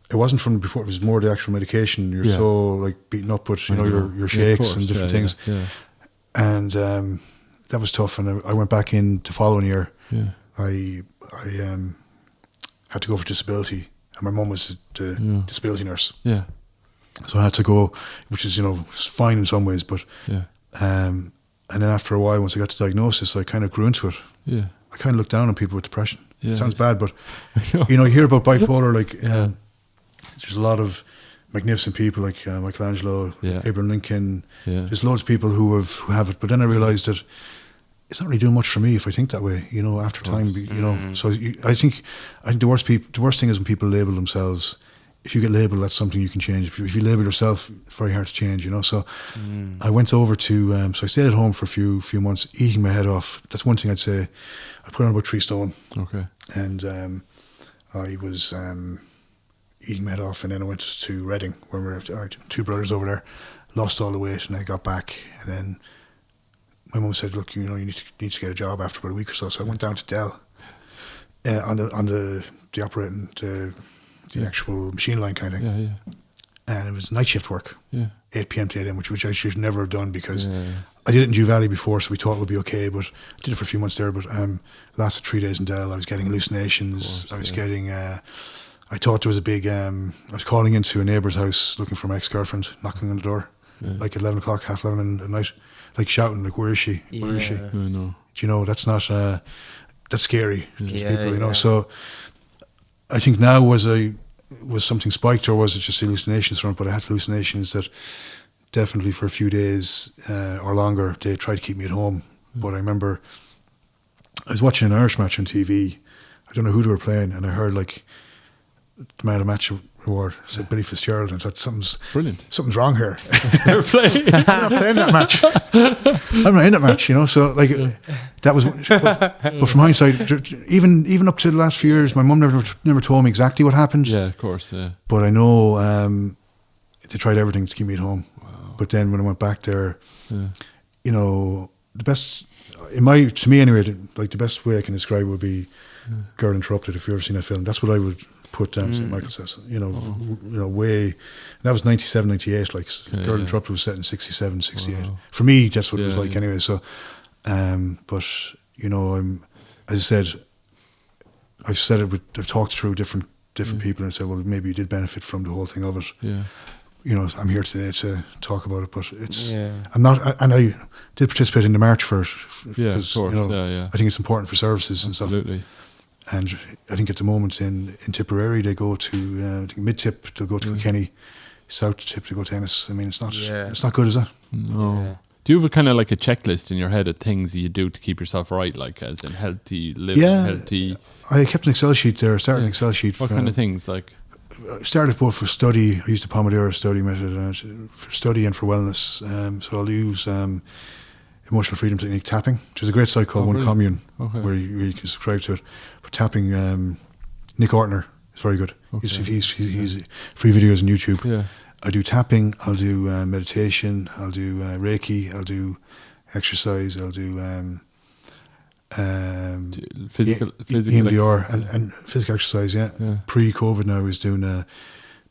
it wasn't from before, it was more the actual medication. You're so like beaten up with, your shakes and different things. Yeah. And that was tough. And I went back in the following year. Yeah. I had to go for disability. And my mum was the disability nurse. Yeah. So I had to go, which is, fine in some ways, but and then after a while, once I got the diagnosis, I kind of grew into it. Yeah. I kind of looked down on people with depression. Yeah. It sounds bad, but you hear about bipolar, like there's a lot of magnificent people like Michelangelo, Abraham Lincoln. Yeah. There's loads of people who have it, but then I realised that it's not really doing much for me if I think that way, after time, So I think the worst thing is when people label themselves. If you get labelled, that's something you can change. If you label yourself, it's very hard to change, So I went over to, so I stayed at home for a few months, eating my head off. That's one thing I'd say. I put on about 3 stone. Okay. And I was eating my head off, and then I went to Reading, where we were 2 brothers over there, lost all the weight, and I got back, and then my mum said, look, you need to get a job after about a week or so. So I went down to Dell on the operating, the actual machine line kind of thing. Yeah. And it was night shift work. Yeah. 8 p.m. to 8 a.m., which I should never have done because I did it in Dew Valley before, so we thought it would be okay, but I did it for a few months there, but lasted 3 days in Dell. I was getting hallucinations. Course, I was getting, I thought there was a big, I was calling into a neighbour's house looking for my ex-girlfriend, knocking on the door, like at 11 o'clock, half 11 at night, like shouting, like, where is she? Where is she? I know. Do that's not, that's scary to people, So I think now was something spiked, or was it just hallucinations from it? But I had hallucinations that definitely for a few days or longer, they tried to keep me at home. But I remember I was watching an Irish match on TV. I don't know who they were playing, and I heard like the Man of the Match award said Billy Fitzgerald, and I thought something's wrong here. They're playing. I'm not playing that match. I'm not in that match, So like that was. But from hindsight, even up to the last few years, my mum never told me exactly what happened. Yeah, of course. Yeah. But I know they tried everything to keep me at home. Wow. But then when I went back there, the best to me anyway, the best way I can describe it would be Girl Interrupted. If you've ever seen that film, that's what I would put down. St. Michael says, way. That was 97, 98. Like Girl Interrupted was set in 67, 68. Wow. For me, that's what it was like anyway. So, but I'm, as I said, I've talked through different people, and I said, well, maybe you did benefit from the whole thing of it. Yeah. I'm here today to talk about it, but it's. I'm not, and I did participate in the march for it because I think it's important for services and stuff. Absolutely. And I think at the moment in Tipperary they go to I think mid-tip they'll go to Kilkenny, south tip they go to Ennis. I mean it's not good, is it? No. Yeah. Do you have a kind of like a checklist in your head of things you do to keep yourself right, like as in healthy living, healthy? I kept an Excel sheet there. Started an Excel sheet. What kind of things like? I started both for study. I used the Pomodoro study method for study and for wellness. So I'll use emotional freedom technique tapping, which is a great site called One Commune, where you can subscribe to it. For tapping, Nick Ortner is very good. He's free videos on YouTube. Yeah. I do tapping. I'll do meditation. I'll do Reiki. I'll do exercise. I'll do physical EMDR and physical exercise. Yeah. Pre-COVID, now I was doing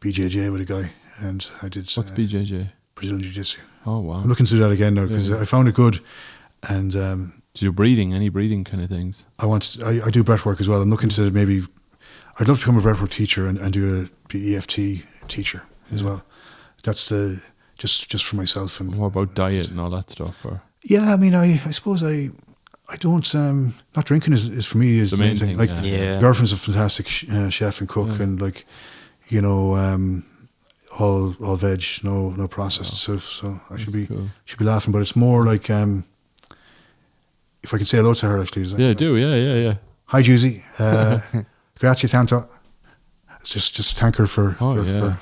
BJJ with a guy, and I did. What's BJJ? Brazilian Jiu-Jitsu. Oh wow! I'm looking to do that again now because I found it good, and do you breathing? Any breathing kind of things? I do breath work as well. I'm looking to maybe. I'd love to become a breathwork teacher and do be EFT teacher as well. That's just for myself. And what about diet and all that stuff? Or yeah, I mean, I suppose I don't. Not drinking is for me is the main thing. Like, girlfriend's a fantastic chef and cook, and like, you know, all veg, no processed stuff. So I should be laughing, but it's more like if I can say hello to her actually. Do. Yeah. Hi, Juicy. Grazie tanto. Just thank her for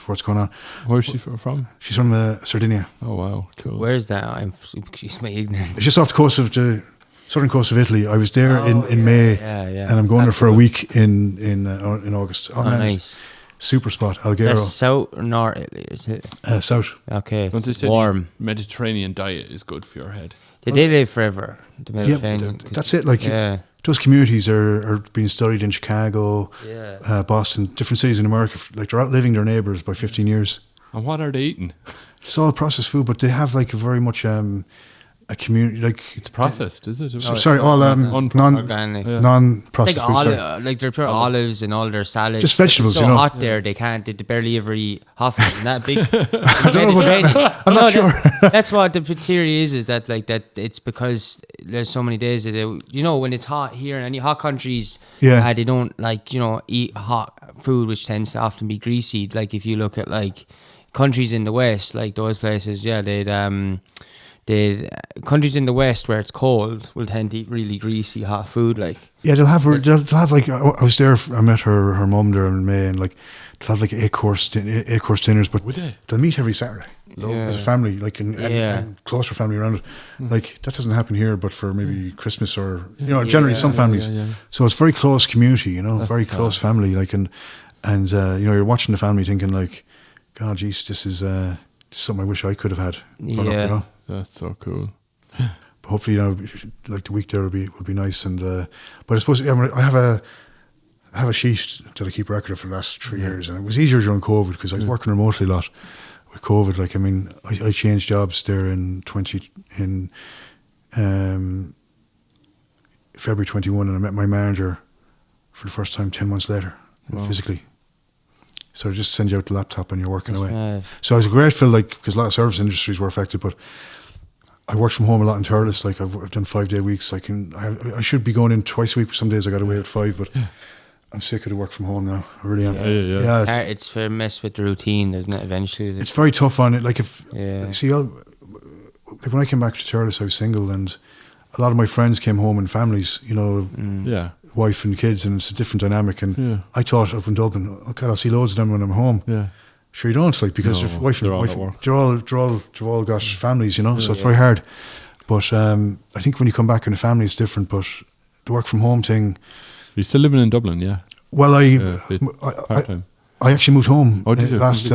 what's going on. Where's she from? She's from Sardinia. Oh wow, cool. Where's that? Excuse my ignorance. It's just off the coast of the southern coast of Italy. I was there in May, and I'm going there for a week in August. Oh, nice. Super spot, Alghero. That's south or north Italy, is it? South. Okay. Don't they say warm Mediterranean diet is good for your head? They live forever. The Mediterranean. That's it. Like those communities are being studied in Chicago, Boston, different cities in America. Like they're outliving their neighbours by 15 years. And what are they eating? It's all processed food, but they have like a very much a community, like it's processed, is it? Sorry, all non-organic, non-processed. Like like they're pure olives and all their salads. Just vegetables, it's so hot there, they barely ever eat hot food. And that big. I don't know about that. I'm not sure. That's what the theory is that like that it's because there's so many days that when it's hot here in any hot countries, they don't eat hot food, which tends to often be greasy. Like if you look at like countries in the West, like those places, countries in the West where it's cold will tend to eat really greasy hot food. Like they'll have like I was there. I met her mum there in May, and like they'll have like 8 course dinners, but they'll meet every Saturday as a family, like and closer family around it. Like that doesn't happen here, but for maybe Christmas or generally some families. So it's very close community, very close family. Like and you're watching the family thinking like, God, geez, this is something I wish I could have had. Up, That's so cool. But hopefully, like the week there will be nice. And but I suppose I have a sheet that I keep record of for the last 3 years, and it was easier during COVID because I was working remotely a lot with COVID. Like I changed jobs there in February 21, and I met my manager for the first time 10 months later, physically. So just send you out the laptop and you're working away. Nice. So I was grateful, like, because a lot of service industries were affected, but I worked from home a lot in Thurles. Like I've done 5-day weeks. I should be going in twice a week. Some days I got away at 5, but I'm sick of the work from home now. I really am. Yeah. It's for mess with the routine, isn't it? Eventually, it's very tough on it. Like when I came back to Thurles, I was single, and a lot of my friends came home in families. Wife and kids, and it's a different dynamic. And I thought up in Dublin, okay, I'll see loads of them when I'm home. Yeah. Sure you don't, like, because your wife and they're all got families, so it's very hard. But I think when you come back in a family, it's different. But the work from home thing. You're still living in Dublin, yeah? Well, I actually moved home last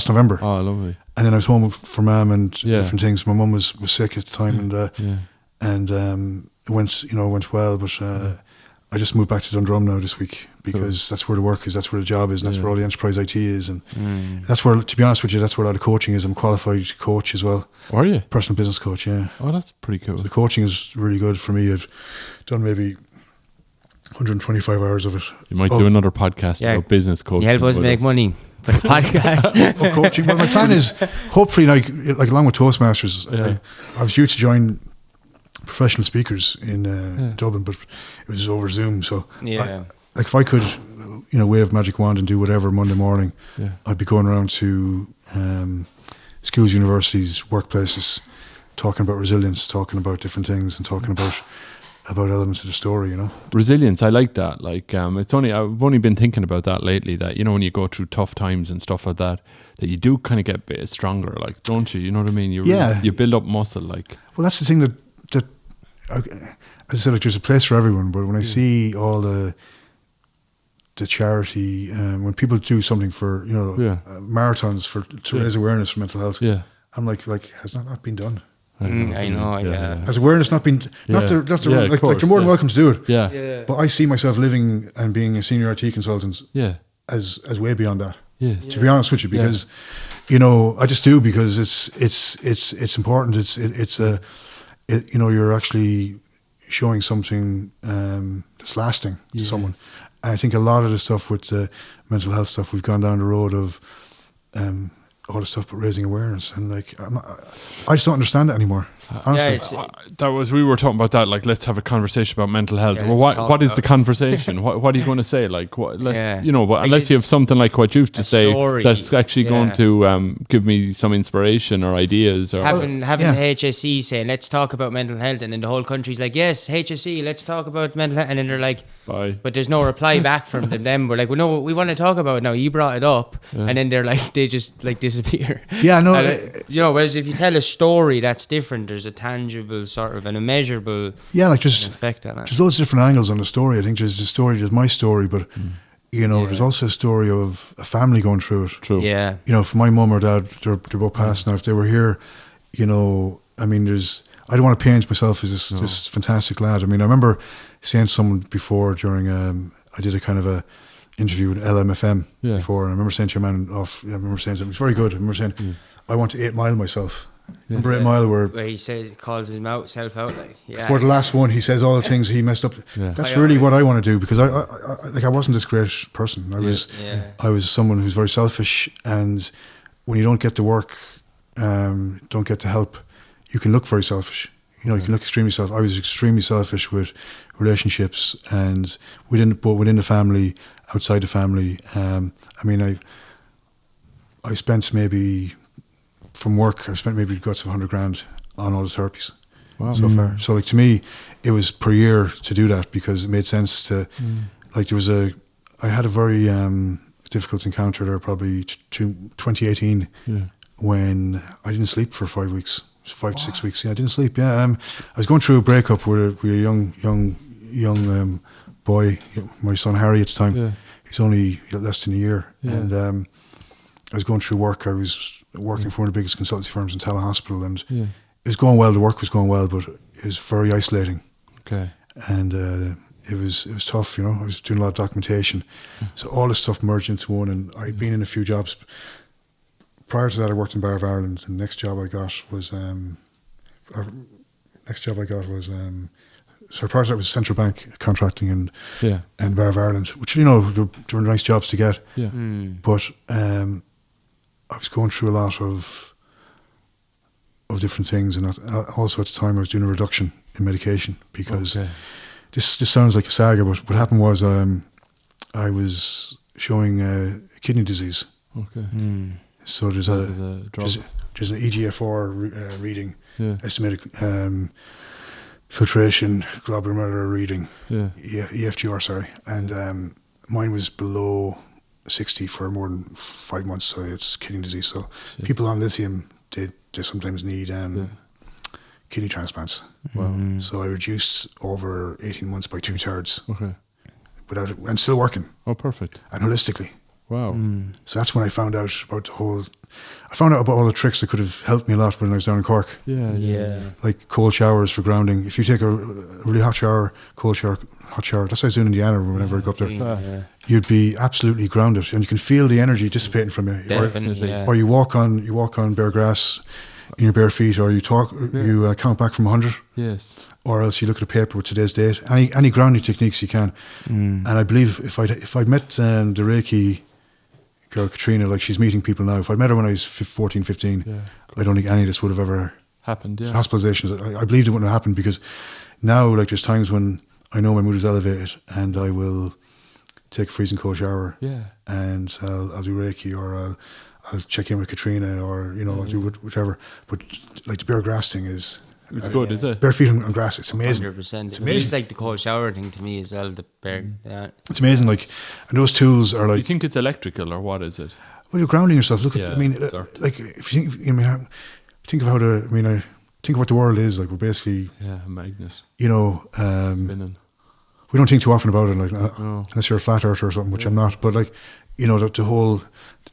November. Oh, lovely. And then I was home for Mum and different things. My mum was sick at the time, and it went well. But I just moved back to Dundrum now this week because that's where the work is, that's where the job is, and that's where all the enterprise IT is, and that's where, to be honest with you, that's where a lot of coaching is. I'm a qualified coach as well. Are you? Personal business coach, yeah. Oh, that's pretty cool. So the coaching is really good for me. I've done maybe 125 hours of it. You might do another podcast about business coaching. You help us make money for the podcast. Coaching. Well, my plan is hopefully, like along with Toastmasters, I was due to join professional speakers in Dublin, but it was over Zoom. So like if I could, wave a magic wand and do whatever Monday morning, I'd be going around to schools, universities, workplaces, talking about resilience, talking about different things, and talking about elements of the story, Resilience, I like that. Like, I've only been thinking about that lately, that, when you go through tough times and stuff like that you do kind of get a bit stronger, like, don't you? You know what I mean? You build up muscle, like. Well, that's the thing that as I said, like, there's a place for everyone, but when I see all the charity, when people do something for, marathons to raise awareness for mental health, I'm like, has that not been done? I know. Has awareness not been like you're more than welcome to do it. Yeah. But I see myself living and being a senior IT consultant. As way beyond that. Yes. To be honest with you, because I just do, because it's important. You're actually showing something that's lasting to someone. And I think a lot of the stuff with the mental health stuff, we've gone down the road of all the stuff but raising awareness, and like I just don't understand it anymore. Honestly. We were talking about that, like, let's have a conversation about mental health. Well, what is the conversation? what are you going to say? Like, unless you have something like what you've to say that's actually going to give me some inspiration or ideas, or having the HSE saying, let's talk about mental health, and then the whole country's like, yes, HSE, let's talk about mental health, and then they're like, bye. But there's no reply back from them. We're like, well, no, we want to talk about it now. You brought it up, and then they're like, they just like disappear. Yeah, no. Whereas if you tell a story, that's different. There's a tangible sort of and a measurable effect on it. There's loads of different angles on the story. I think there's my story, but there's also a story of a family going through it. True. Yeah. For my mum or dad, they're both passed now. If they were here, I don't want to paint myself as this fantastic lad. I mean, I remember saying to someone before during I did a kind of a interview with LMFM before, and I remember saying to your man I remember saying something, it was very good. I remember saying, I want to 8 Mile myself. Remember 8 Mile where he calls himself out, like, for the last one, he says all the things he messed up. That's really what I want to do, because I wasn't this great person. I was someone who's very selfish, and when you don't get to work, don't get to help, you can look very selfish. You can look extremely selfish. I was extremely selfish with relationships, and within the family, outside the family. I spent maybe from work, I've spent maybe guts of 100 grand on all the therapies so far. So like, to me, it was per year to do that, because it made sense to, like, I had a very difficult encounter there probably 2018 when I didn't sleep for 5 weeks. 5 to 6 weeks. Yeah, I didn't sleep. Yeah, I was going through a breakup with a young boy, my son Harry at the time. Yeah. He's only less than a year, and I was going through work. I was working for one of the biggest consultancy firms in Telehospital, and it was going well. The work was going well, but it was very isolating. Okay, and it was tough. I was doing a lot of documentation, so all this stuff merged into one. And I'd been in a few jobs. Prior to that, I worked in Bar of Ireland, and the next job I got was so prior to that was Central Bank contracting and Bar of Ireland, which they were nice jobs to get. Yeah. But I was going through a lot of different things, and also at the time I was doing a reduction in medication, because this sounds like a saga, but what happened was I was showing kidney disease. Okay. So there's an EGFR reading, estimated filtration, glomerular reading, EFGR, sorry, and mine was below 60 for more than 5 months, so it's kidney disease. So people on lithium, they sometimes need kidney transplants. Wow. So I reduced over 18 months by 2/3. Okay. Without it, and still working. Oh, perfect. And holistically. Wow. So that's when I found out about all the tricks that could have helped me a lot when I was down in Cork. Yeah. Like cold showers for grounding. If you take a really hot shower, cold shower, hot shower, that's what I was doing in Indiana whenever I go up there. You'd be absolutely grounded, and you can feel the energy dissipating from you. Definitely. Or you walk on bare grass in your bare feet, or you count back from 100. Yes. Or else you look at a paper with today's date. Any grounding techniques you can. And I believe if I'd met the Reiki girl Katrina, like she's meeting people now, if I'd met her when I was 14, 15, I don't think any of this would have ever happened. Yeah. Hospitalizations, I believed it wouldn't have happened, because now, like, there's times when I know my mood is elevated, and I will take a freezing cold shower. Yeah. And I'll do Reiki, or I'll check in with Katrina, or I'll do whatever. But like the bare grass thing is. It's good, is it? Bare feet on grass, it's amazing. 100%. It's amazing. It's like the cold shower thing to me as well. The bare, It's amazing. Like, and those tools are like. You think it's electrical or what is it? Well, you're grounding yourself. Look at. Yeah, I mean, like if you think. I mean, think of how the. I mean, I think of what the world is like. We're basically. Yeah, a magnet. Spinning. We don't think too often about it, like unless you're a flat earther or something, which I'm not. But like, the whole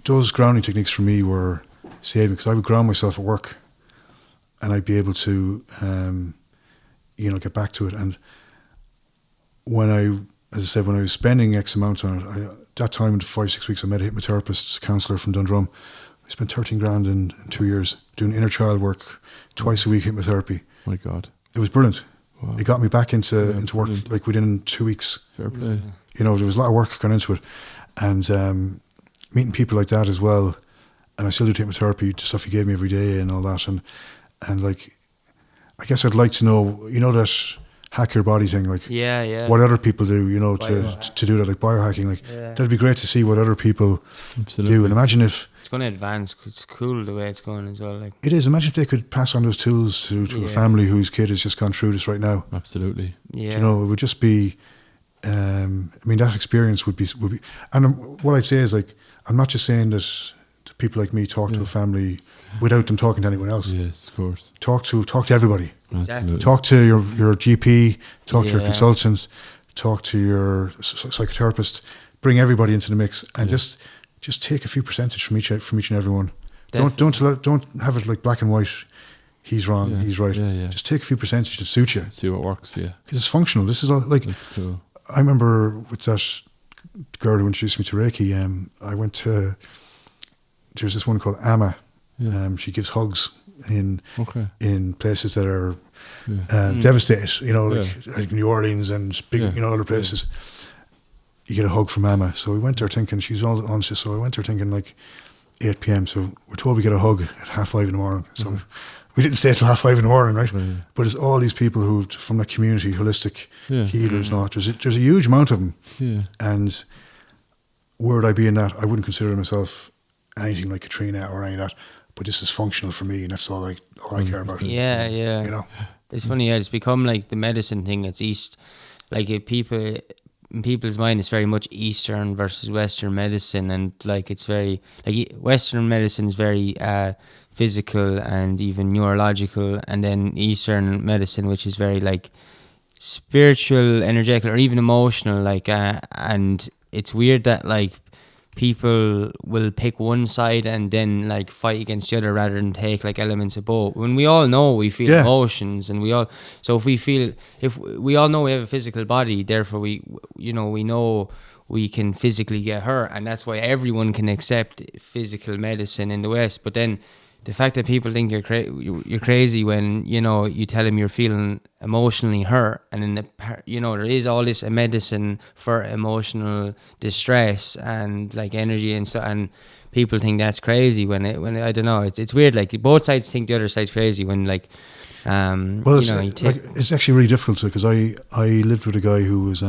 those grounding techniques for me were saving, because I would ground myself at work, and I'd be able to, get back to it. And as I said, when I was spending X amount on it, that time in 5-6 weeks, I met a hypnotherapist counsellor from Dundrum. I spent 13 grand in 2 years doing inner child work, twice a week hypnotherapy. My God, it was brilliant. Wow. It got me back into work brilliant. like within 2 weeks. Fair play. There was a lot of work gone into it, and meeting people like that as well. And I still do hypnotherapy, the stuff he gave me every day and all that. And like, I guess I'd like to know, that hack your body thing, like what other people do, to do that, like biohacking. Like that'd be great to see what other people do. And imagine if it's going to advance. It's cool the way it's going as well. Like it is. Imagine if they could pass on those tools to a family whose kid has just gone through this right now. Absolutely. Yeah. It would just be. I mean, that experience would be. And what I'd say is, like, I'm not just saying that people like me talk to a family without them talking to anyone else. Yes, of course. Talk to everybody. Exactly. Talk to your GP, talk to your consultants, talk to your psychotherapist. Bring everybody into the mix, and just take a few percentage from each and every one. Don't have it like black and white. He's wrong. He's right. Yeah. Just take a few percentage to suit you. See what works for you. Because it's functional. This is all like. That's cool. I remember with that girl who introduced me to Reiki. I went to. There's this one called Amma. Yeah. She gives hugs in places that are devastated. Like New Orleans and big, other places. You get a hug from Amma. So we went there thinking, she's all honest. So I went there thinking like 8 p.m. So we're told we get a hug at 5:30 in the morning. So we didn't stay till 5:30 in the morning, right? But it's all these people who from the community, holistic healers, and all. There's a huge amount of them. Yeah. And where would I be in that? I wouldn't consider myself anything like Katrina or any of that. But this is functional for me, and that's all I care about. Yeah. It's funny. It's become like the medicine thing. It's East, like in people's mind, it's very much Eastern versus Western medicine, and like it's very like Western medicine is very physical and even neurological, and then Eastern medicine, which is very like spiritual, energetic, or even emotional. Like and it's weird that like people will pick one side and then like fight against the other rather than take like elements of both. When we all know we feel emotions, and if we all know we have a physical body, therefore we know we can physically get hurt, and that's why everyone can accept physical medicine in the West. But then the fact that people think you're crazy when you tell them you're feeling emotionally hurt, and then there is all this medicine for emotional distress and like energy and stuff, and people think that's crazy when I don't know, it's weird. Like both sides think the other side's crazy when like it's actually really difficult because I lived with a guy who was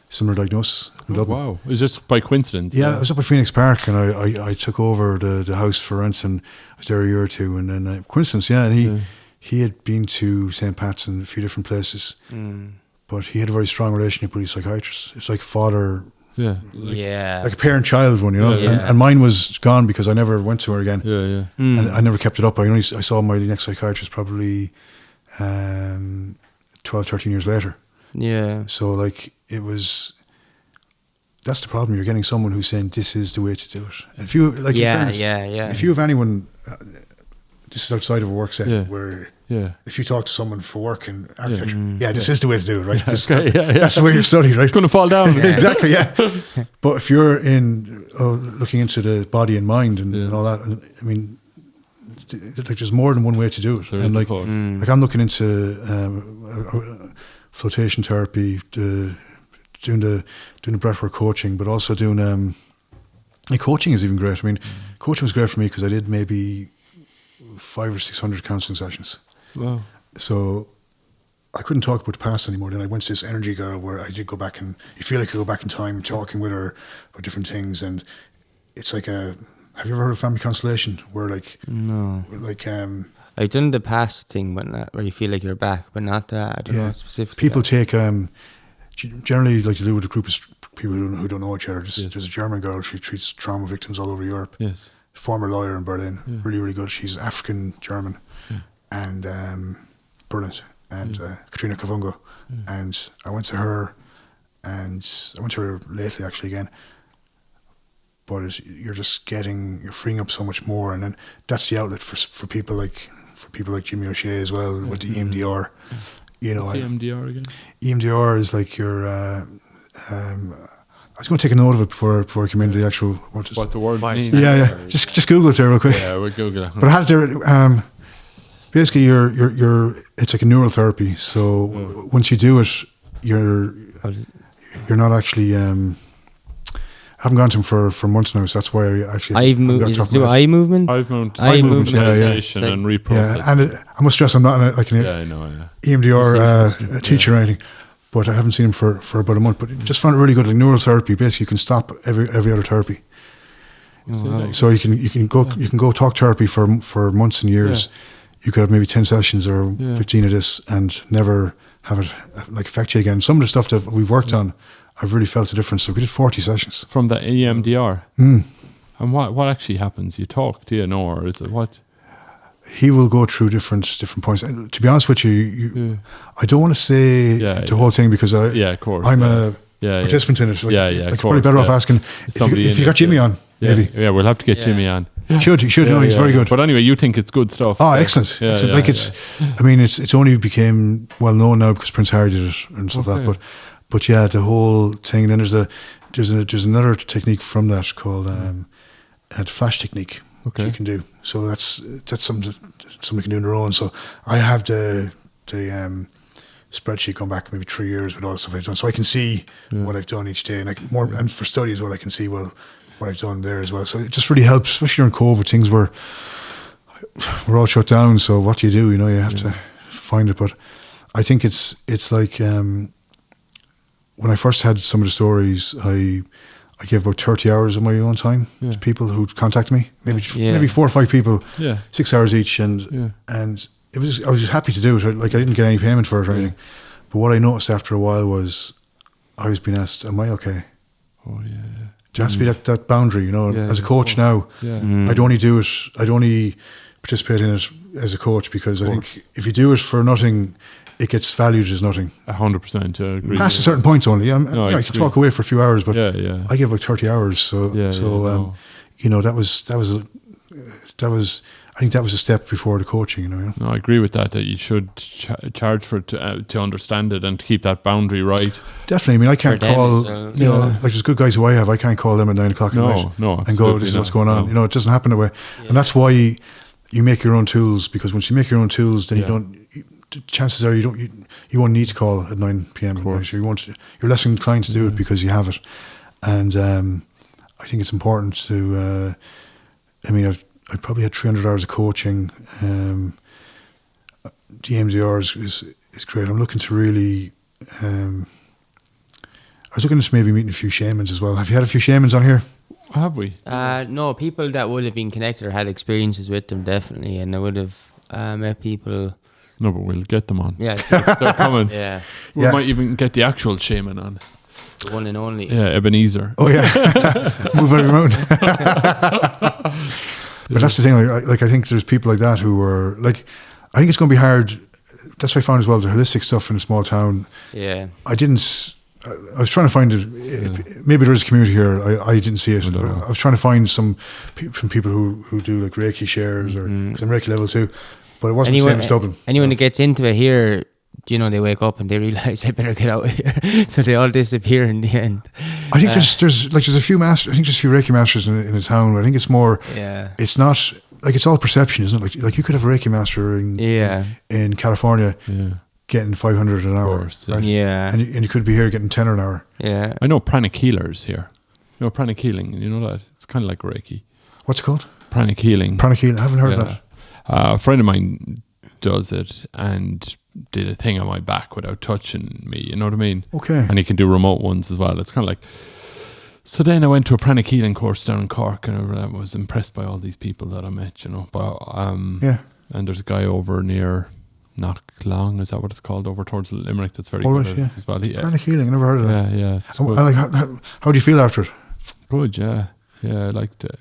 similar diagnosis in Dublin. Wow, is this by coincidence? Yeah, I was up at Phoenix Park, and I took over the house for rent, and I was there a year or two, and then coincidence, and he had been to St. Pat's and a few different places, but he had a very strong relationship with his psychiatrist. It's like father, like a parent-child one, and mine was gone because I never went to her again. And I never kept it up. I saw my next psychiatrist probably 12, 13 years later. Yeah. So like that's the problem. You're getting someone who's saying this is the way to do it. And if you like, if you have anyone, this is outside of a work setting where if you talk to someone for work in architecture, this is the way to do it, right? That's the way you're studying, right? It's going to fall down. Exactly, But if you're looking into the body and mind and all that, I mean, like there's more than one way to do it. There and like I'm looking into flotation therapy, doing the breathwork coaching, but also doing coaching is even great. I mean, coaching was great for me because I did maybe 500 or 600 counselling sessions. Wow! So I couldn't talk about the past anymore. Then I went to this energy girl where I did go back, and you feel like you go back in time talking with her about different things. And it's like have you ever heard of family constellation? Where no, I've done the past thing, but not where you feel like you're back, but not that. I don't know specifically. People take generally like to do with a group of people who don't know each other. There's a German girl. She treats trauma victims all over Europe. Yes. Former lawyer in Berlin. Really, really good. She's African German, and brilliant. And Katrina Kavungo. And I went to her, lately actually again. But you're freeing up so much more, and then that's the outlet for people like Jimmy O'Shea as well with the EMDR. You know, what's EMDR again? EMDR is like your. I was going to take a note of it before I came into the actual. What the word means? Yeah. Just Google it there real quick. Yeah, we'll Google it. But I had it there. Basically, it's like a neural therapy. So once you do it, you're not actually. I haven't gone to him for months now, so that's why I actually. Eye movement. Eye movement, meditation, and reprocessing. Yeah, and I must stress, I'm not an EMDR teacher or anything, but I haven't seen him for about a month. But just found it really good. Like neural therapy, basically, you can stop every other therapy. So you can go talk therapy for months and years. Yeah. You could have maybe 10 sessions or 15 of this and never have it affect you again. Some of the stuff that we've worked on, I've really felt a difference. So we did 40 sessions. From the EMDR? And what actually happens? You talk, do you know, or is it what? He will go through different points. And to be honest with you, I don't want to say the whole thing because I'm a participant in it. You're probably better off asking if you got Jimmy on, maybe. Yeah, we'll have to get Jimmy on. You should. He's very good. But anyway, you think it's good stuff. Oh, excellent. I mean, it's only became well known now because Prince Harry did it and stuff like that. But yeah, the whole thing. Then there's another technique from that called the flash technique. Okay. You can do. So that's something somebody can do on their own. So I have the spreadsheet going back maybe 3 years with all the stuff I've done, so I can see what I've done each day, and for study as well, I can see what I've done there as well. So it just really helps, especially during COVID. Things we're all shut down. So what do? You know, you have to find it. But I think it's like when I first had some of the stories, I gave about 30 hours of my own time to people who contact me. Maybe 4 or 5 people, 6 hours each, and I was just happy to do it. Like I didn't get any payment for it or anything. But what I noticed after a while was I was being asked, "Am I okay?" Oh yeah. There has to be that boundary, you know. As a coach now, I'd only participate in it as a coach because I think if you do it for nothing, it gets valued as nothing. 100%, I agree. Past a certain point only. I could talk away for a few hours, but I give like 30 hours. So you know, that was. I think that was a step before the coaching, you know. No, I agree with that you should charge for it to understand it and to keep that boundary right. Definitely. I mean, I can't call, you know, like there's good guys who I have, I can't call them at 9 o'clock at night and go, this is what's going on. You know, it doesn't happen that way. Yeah. And that's why you make your own tools, because once you make your own tools, then chances are you won't need to call at 9 p.m. at night. You're less inclined to do it because you have it. And I think it's important to, I probably had 300 hours of coaching. DMDR is great. I'm looking to really... I was looking at maybe meeting a few shamans as well. Have you had a few shamans on here? Have we? No, people that would have been connected or had experiences with them, definitely. And I would have met people... No, but we'll get them on. Yeah. They're coming. Yeah. We might even get the actual shaman on. The one and only. Yeah, Ebenezer. Oh, yeah. Move every mountain. But that's the thing, like I think there's people like that who are, like, I think it's going to be hard. That's what I found as well, the holistic stuff in a small town. Yeah. I was trying to find it, maybe there is a community here, I didn't see it. I was trying to find some people who do like Reiki shares, or because I'm Reiki level 2, but it wasn't the same as Dublin. Anyone that gets into it here, you know, they wake up and they realise I better get out of here. So they all disappear in the end. I think there's a few masters. I think there's a few Reiki masters in the town. I think it's more. Yeah. It's not like, it's all perception, isn't it? Like you could have a Reiki master in California getting 500 an hour, right? Yeah. And you could be here getting 10 an hour. Yeah. I know pranic healers here. You know pranic healing. You know that it's kind of like Reiki. What's it called? Pranic healing. Pranic healing. I haven't heard of that. A friend of mine does it, and did a thing on my back without touching me. You know what I mean? Okay. And he can do remote ones as well. It's kind of like. So then I went to a pranic healing course down in Cork, and I was impressed by all these people that I met. You know, but and there's a guy over near Knocklang, is that what it's called, over towards Limerick? That's very good as well. Pranic healing, I never heard of that. Yeah. How do you feel after it? Good, yeah, I liked it.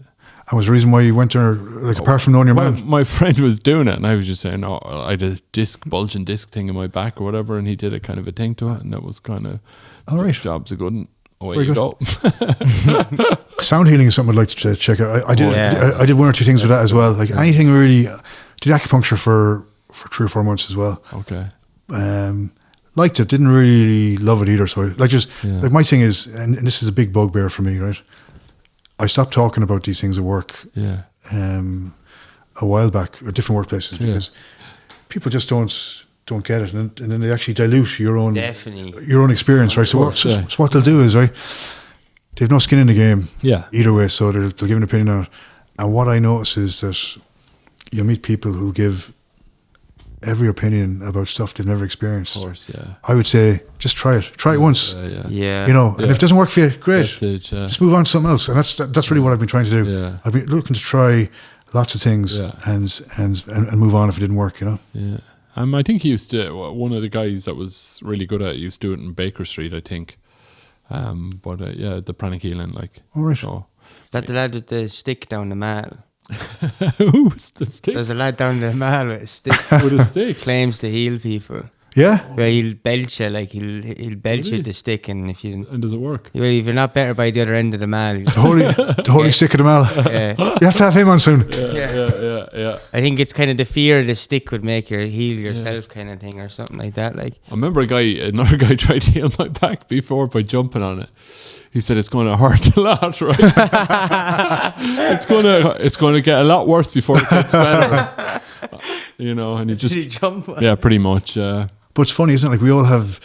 And was the reason why you went there, like, apart from knowing your man? My friend was doing it, and I was just saying, I had a bulging disc thing in my back or whatever, and he did a kind of a thing to it, and that was kind of, all right, job's a good one. Away very you good. Go. Sound healing is something I'd like to check out. I did one or two things with that as well. Like anything really, did acupuncture for 3 or 4 months as well. Okay. Liked it, didn't really love it either. So like my thing is, and this is a big bugbear for me, right? I stopped talking about these things at work. Yeah. A while back at different workplaces because people just don't get it, and then they actually dilute your own experience, right? So what they'll do is, right, they've no skin in the game. Yeah. Either way, so they'll give an opinion on it. And what I notice is that you'll meet people who'll give every opinion about stuff they've never experienced. Of course, yeah. I would say just try it. Try it once. Yeah. You know, and if it doesn't work for you, great. Just move on to something else. And that's really what I've been trying to do. Yeah. I've been looking to try lots of things and move on if it didn't work, you know. Yeah. I think he used to, one of the guys that was really good at it used to do it in Baker Street, I think. The pranic healing, like. All right. So, is that the lad with the stick down the mall? Who's the stick? There's a lad down the mall with a stick. With a stick? Claims to heal people. Yeah? Where he'll belch you, like he'll belch you with the stick, and if you... And does it work? Well, if you're not better by the other end of the mall... The holy stick of the mall. Yeah. You have to have him on soon. Yeah. I think it's kind of the fear of the stick would make you heal yourself kind of thing or something like that. Like I remember another guy tried to heal my back before by jumping on it. He said it's going to hurt a lot, right? it's going to get a lot worse before it gets better. You know, and he just... Did he jump on Yeah, pretty much, But it's funny, isn't it? Like, we all have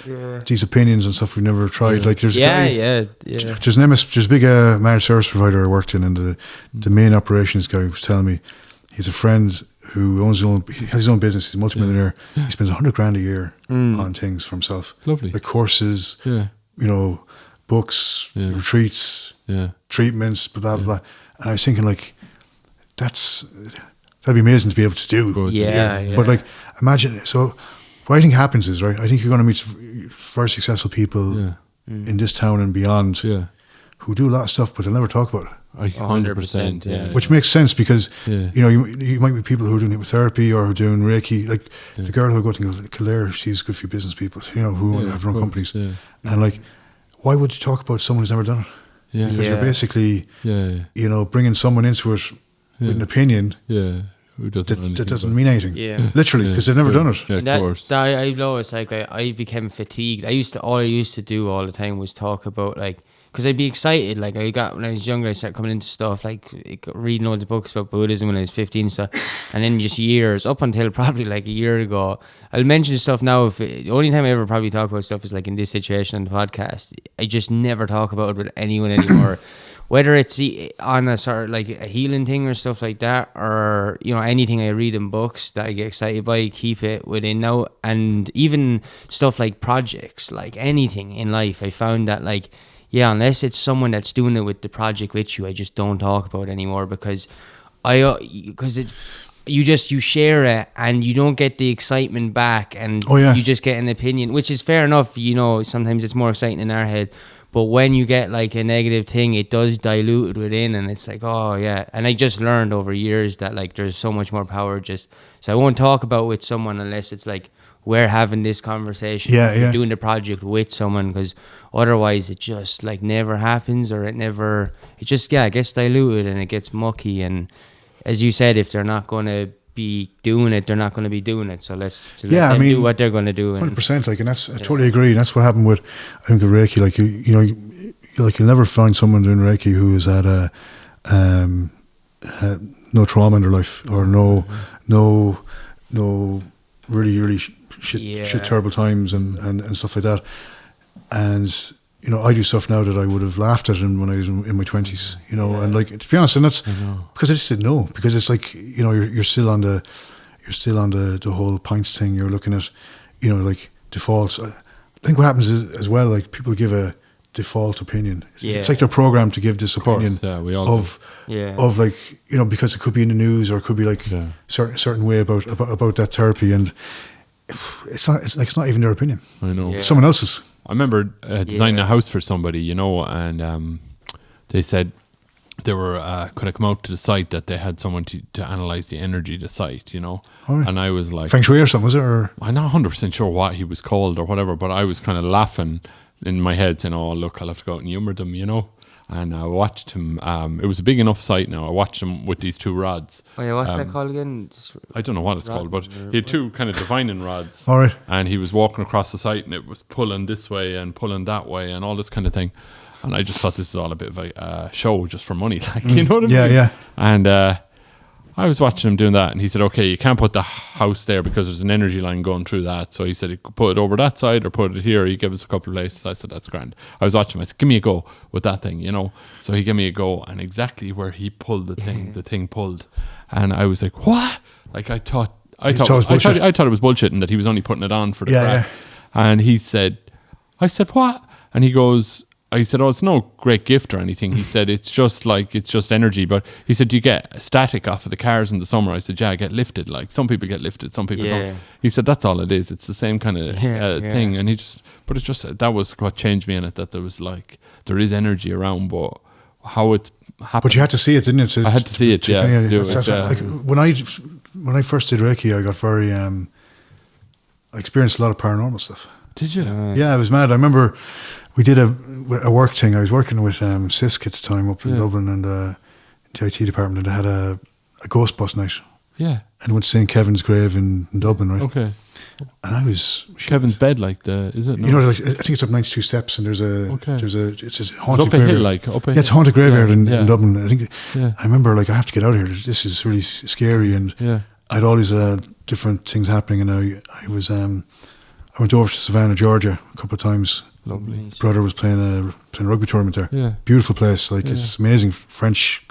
these opinions and stuff we've never tried. Like, there's there's a big managed service provider I worked in, and the main operations guy was telling me he's a friend who owns he has his own business. He's a multimillionaire. He spends $100,000 a year on things for himself. Lovely. Like courses, you know, books, retreats, treatments, blah, blah, blah. And I was thinking, like, that'd be amazing to be able to do. Good. But, like, imagine, so what I think happens is, right, I think you're going to meet very successful people in this town and beyond who do a lot of stuff, but they'll never talk about it. 100%, yeah. Which makes sense because, you know, you might be people who are doing hypnotherapy or who are doing Reiki. Like, the girl who go to Kildare, she's a good few business people, you know, who have their own companies. Yeah. And, like, why would you talk about someone who's never done it? Yeah. Because you're basically, you know, bringing someone into it with an opinion who doesn't that doesn't mean anything. Yeah. Literally, because they've never done it. Yeah, of course. I've always, like, I became fatigued. All I used to do all the time was talk about, like, because I'd be excited. Like, when I was younger, I started coming into stuff, like reading all the books about Buddhism when I was 15, so, and then just years, up until probably like a year ago, I'll mention stuff now. The only time I ever probably talk about stuff is like in this situation on the podcast. I just never talk about it with anyone anymore. Whether it's on a sort of like a healing thing or stuff like that, or, you know, anything I read in books that I get excited by, I keep it within now. And even stuff like projects, like anything in life, I found that, like, unless it's someone that's doing it with the project with you, I just don't talk about it anymore, because you share it and you don't get the excitement back, and you just get an opinion, which is fair enough. You know, sometimes it's more exciting in our head, but when you get like a negative thing, it does dilute it within, and it's like, and I just learned over years that, like, there's so much more power so I won't talk about it with someone unless it's like we're having this conversation, doing the project with someone, because otherwise it just like never happens, or it just gets diluted and it gets mucky. And as you said, if they're not going to be doing it, they're not going to be doing it. So let them do what they're going to do. 100%. Like, and that's, I totally agree. And that's what happened with, I think, of Reiki. Like, you'll never find someone doing Reiki who has had no trauma in their life, or no really, really shit terrible times and stuff like that. And, you know, I do stuff now that I would have laughed at when I was in my 20s, you know, and, like, to be honest, and that's because I just didn't know, because it's like, you know, you're still on the whole pints thing. You're looking at, like defaults. I think what happens is as well, like people give a default opinion. It's like they're programmed to give this opinion we all of like, because it could be in the news or it could be like certain way about that therapy, and it's not even their opinion. I know. It's someone else's. I remember designing a house for somebody, and they said they were could I come out to the site that they had someone to analyze the energy of the site, Right. And I was like, Feng Shui or something, was it? Or I'm not 100% sure what he was called or whatever, but I was kind of laughing in my head saying, oh look, I'll have to go out and humour them, and I watched him. It was a big enough site now. I watched him with these two rods. Oh yeah, what's that called again? I don't know what it's called, but he had two kind of divining rods. all right. And he was walking across the site and it was pulling this way and pulling that way and all this kind of thing. And I just thought this is all a bit of a show just for money, like, you know what I mean? Yeah. And I was watching him doing that, and he said, okay, you can't put the house there because there's an energy line going through that. So he said he could put it over that side or put it here. He gave us a couple of places. I said, that's grand. I was watching him. I said, give me a go with that thing, So he gave me a go, and exactly where he pulled the thing pulled. And I was like, what? Like I thought it was bullshit and that he was only putting it on for the crack. And I said, what? And I said, oh, it's no great gift or anything. He said, it's just energy. But he said, do you get static off of the cars in the summer? I said, yeah, I get lifted. Like some people get lifted, some people don't. He said, that's all it is. It's the same kind of thing. And but it's just, that was what changed me in it, that there was like, there is energy around, but how it happened. But you had to see it, didn't you? I had to see it, Like when I first did Reiki, I got very, I experienced a lot of paranormal stuff. Did you? Yeah, I was mad. I remember we did a work thing. I was working with CISC at the time up in Dublin, and the IT department, and they had a ghost bus night. Yeah. And went to St. Kevin's grave in Dublin, right? Okay. And I was... Kevin's bed, is it? No? Like, I think it's up 92 steps, and it's a haunted graveyard. It's a haunted graveyard in Dublin. I think. Yeah. I remember, I have to get out of here. This is really scary, and I had all these different things happening, and I went over to Savannah, Georgia, a couple of times. Lovely. My brother was playing a rugby tournament there. Yeah. Beautiful place. It's amazing. French,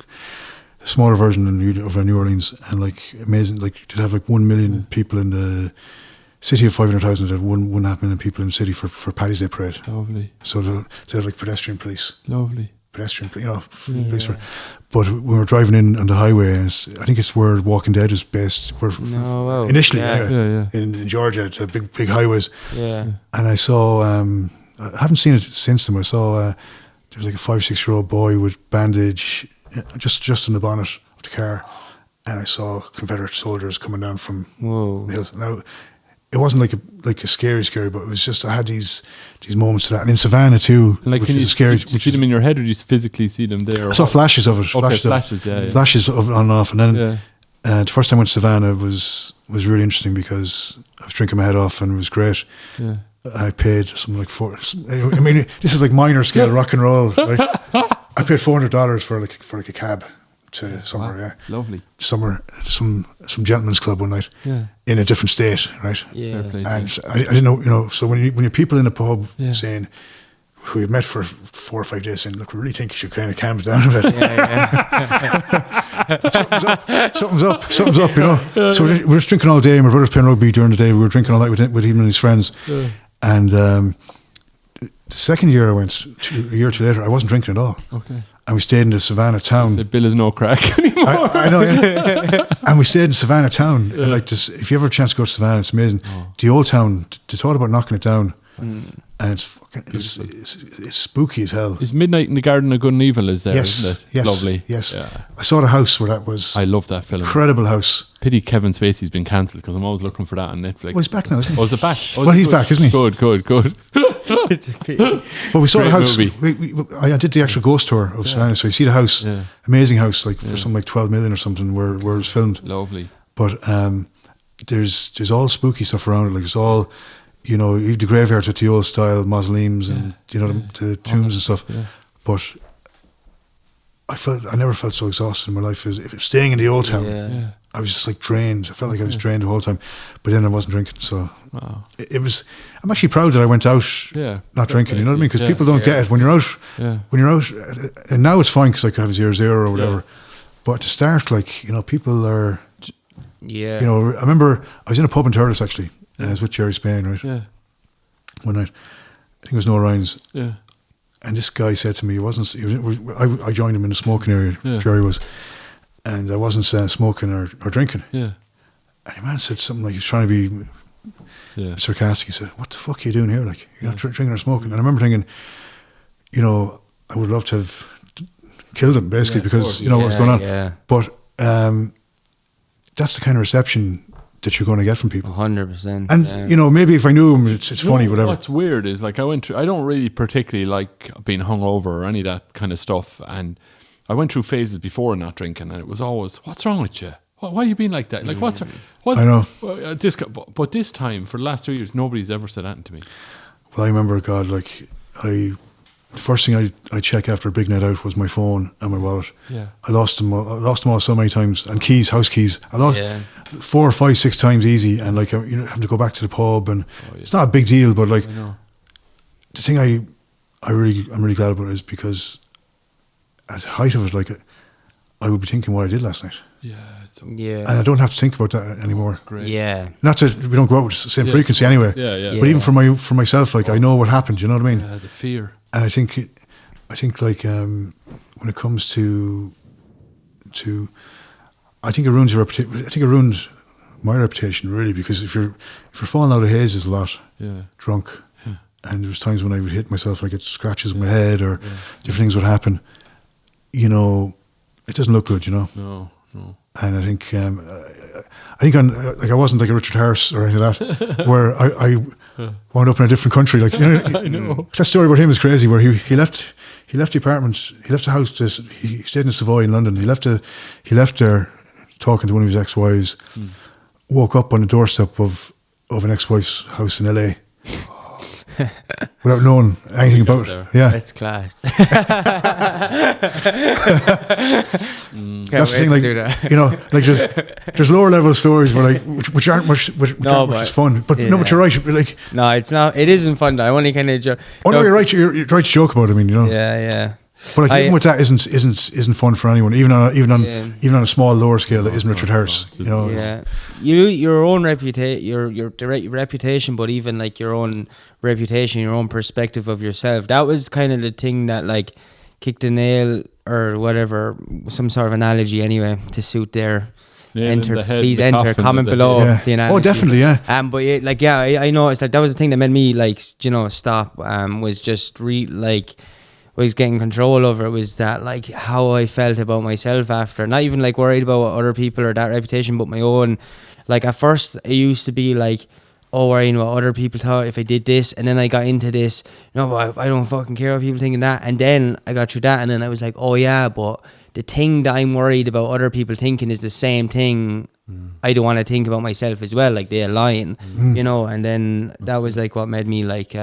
smaller version of New Orleans, and amazing. To have 1 million people in the city of 500,000. To have 1.5 million people in the city for Paddy's Day parade. Lovely. So they have pedestrian police. Lovely. Pedestrian, police. But we were driving in on the highway, and I think it's where Walking Dead is based. Initially, in Georgia, it's a big highways. Yeah. And I saw, I haven't seen it since then. I saw there was a 5-6-year-old boy with bandage just in the bonnet of the car, and I saw Confederate soldiers coming down from the hills. Now, it wasn't like a scary, but it was just I had these moments to that, and in Savannah too, which is scary. Did you see them in your head, or did you physically see them there? I saw flashes of it. Flashes of on and off, and then the first time I went to Savannah was really interesting because I was drinking my head off, and it was great. Yeah. I paid something like I mean, this is like minor scale rock and roll, right? I paid $400 for a cab to somewhere, lovely, somewhere, some gentleman's club one night, in a different state, right? Yeah, and I didn't know, So when you're people in a pub saying, who you've met for 4 or 5 days, saying, look, we really think you should kind of calm down a bit. Something's up, So we're just drinking all day. My brother's playing rugby during the day. We were drinking all night with him and his friends, and the second year I went, a year or two later, I wasn't drinking at all. Okay. And we stayed in the Savannah town. Bill is no crack anymore. I know, yeah. And we stayed in Savannah town. And if you ever have a chance to go to Savannah, it's amazing. The old town, they thought about knocking it down. And it's spooky as hell. Is Midnight in the Garden of Good and Evil isn't it? Yes. Lovely. Yes. Yeah. I saw the house where that was. I love that film. Incredible house. Pity Kevin Spacey's been cancelled because I'm always looking for that on Netflix. Well, he's back now, isn't he? Oh, is it back? Well, he's back, isn't he? Good. It's a pity. Well, we saw Great the house. movie. I did the actual ghost tour of Savannah, so you see the house. Yeah. Amazing house, for something like 12 million or something, where it was filmed. Lovely. But there's all spooky stuff around it. It's all, you have the graveyards with the old style mausoleums and the tombs and stuff. Yeah. But I never felt so exhausted in my life as if staying in the old town. Yeah. I was just drained. I felt like I was drained the whole time. But then I wasn't drinking, so it was. I'm actually proud that I went out not drinking. You know what I mean? Because people don't get it when you're out. Yeah. When you're out, and now it's fine because I could have 0-0 or whatever. Yeah. But to start, people are. Yeah. I remember I was in a pub in Thurles actually, and I was with Jerry Spain, right? Yeah. One night, I think it was Noel Ryan's. Yeah. And this guy said to me, I joined him in the smoking area, Yeah. Jerry was, and I wasn't smoking or drinking. Yeah. And the man said something like, he was trying to be sarcastic. He said, "What the fuck are you doing here? Like, you're not drinking or smoking." And I remember thinking, you know, I would love to have killed him, basically, because, you know, what was going on. Yeah. But that's the kind of reception that you're going to get from people. 100%. And, you know, maybe if I knew him, it's funny, whatever. What's weird is, like, I don't really particularly like being hungover or any of that kind of stuff. And I went through phases before not drinking, and it was always, "What's wrong with you? Why are you being like that? Like, what?" I know. But this time, for the last 2 years, nobody's ever said that to me. Well, I remember, God, like, the first thing I check after a big night out was my phone and my wallet. Yeah. I lost them all so many times. And keys, house keys. I lost 4, 5, 6 times easy. And, like, you know, having to go back to the pub. And it's not a big deal, but, like, the thing I'm really glad about it is because at the height of it, like, I would be thinking what I did last night. Yeah. And I don't have to think about that anymore. Great. Yeah. Not that we don't go out with the same frequency anyway. Yeah. But even for myself, like, I know what happened. You know what I mean? Yeah, the fear. And I think like when it comes to I think it ruins your reputation. I think it ruined my reputation, really, because if you're falling out of hazes a lot, drunk, and there was times when I would hit myself, I get scratches on my head or different things would happen. You know, it doesn't look good. You know. No. And I think I wasn't like a Richard Harris or anything like that, where I wound up in a different country. Like, you know, I know. That story about him is crazy. Where he left the apartment, he left the house. He stayed in Savoy in London. He left there talking to one of his ex-wives. Woke up on the doorstep of an ex-wife's house in LA. Without knowing anything about it. Yeah. That's class. That's the thing, like, you know, like there's lower level stories where, like, which aren't much as fun. But no, but you're right. Like, no, it's not. It isn't fun. I only kind of joke. Oh no, you're right. You're right to joke about it. I mean, you know. Yeah. But, like, even with that isn't fun for anyone. Even on a small lower scale that isn't Richard Harris. You know. Yeah. Your own reputation, your reputation, but even, like, your own reputation, your own perspective of yourself. That was kind of the thing that, like, kicked the nail or whatever, some sort of analogy anyway to suit their. Please enter. Comment below the analogy. Oh, definitely, yeah. I noticed that was the thing that made me, like, you know, stop. Was just was getting control over it. Was that, like, how I felt about myself after, not even, like, worried about what other people or that reputation, but my own. Like, at first it used to be like, oh, worrying what other people thought if I did this, and then I got into this, no, but I don't fucking care what people thinking that, and then I got through that, and then I was like, oh yeah, but the thing that I'm worried about other people thinking is the same thing I don't want to think about myself as well, like, they align, you know. And then that was, like, what made me, like,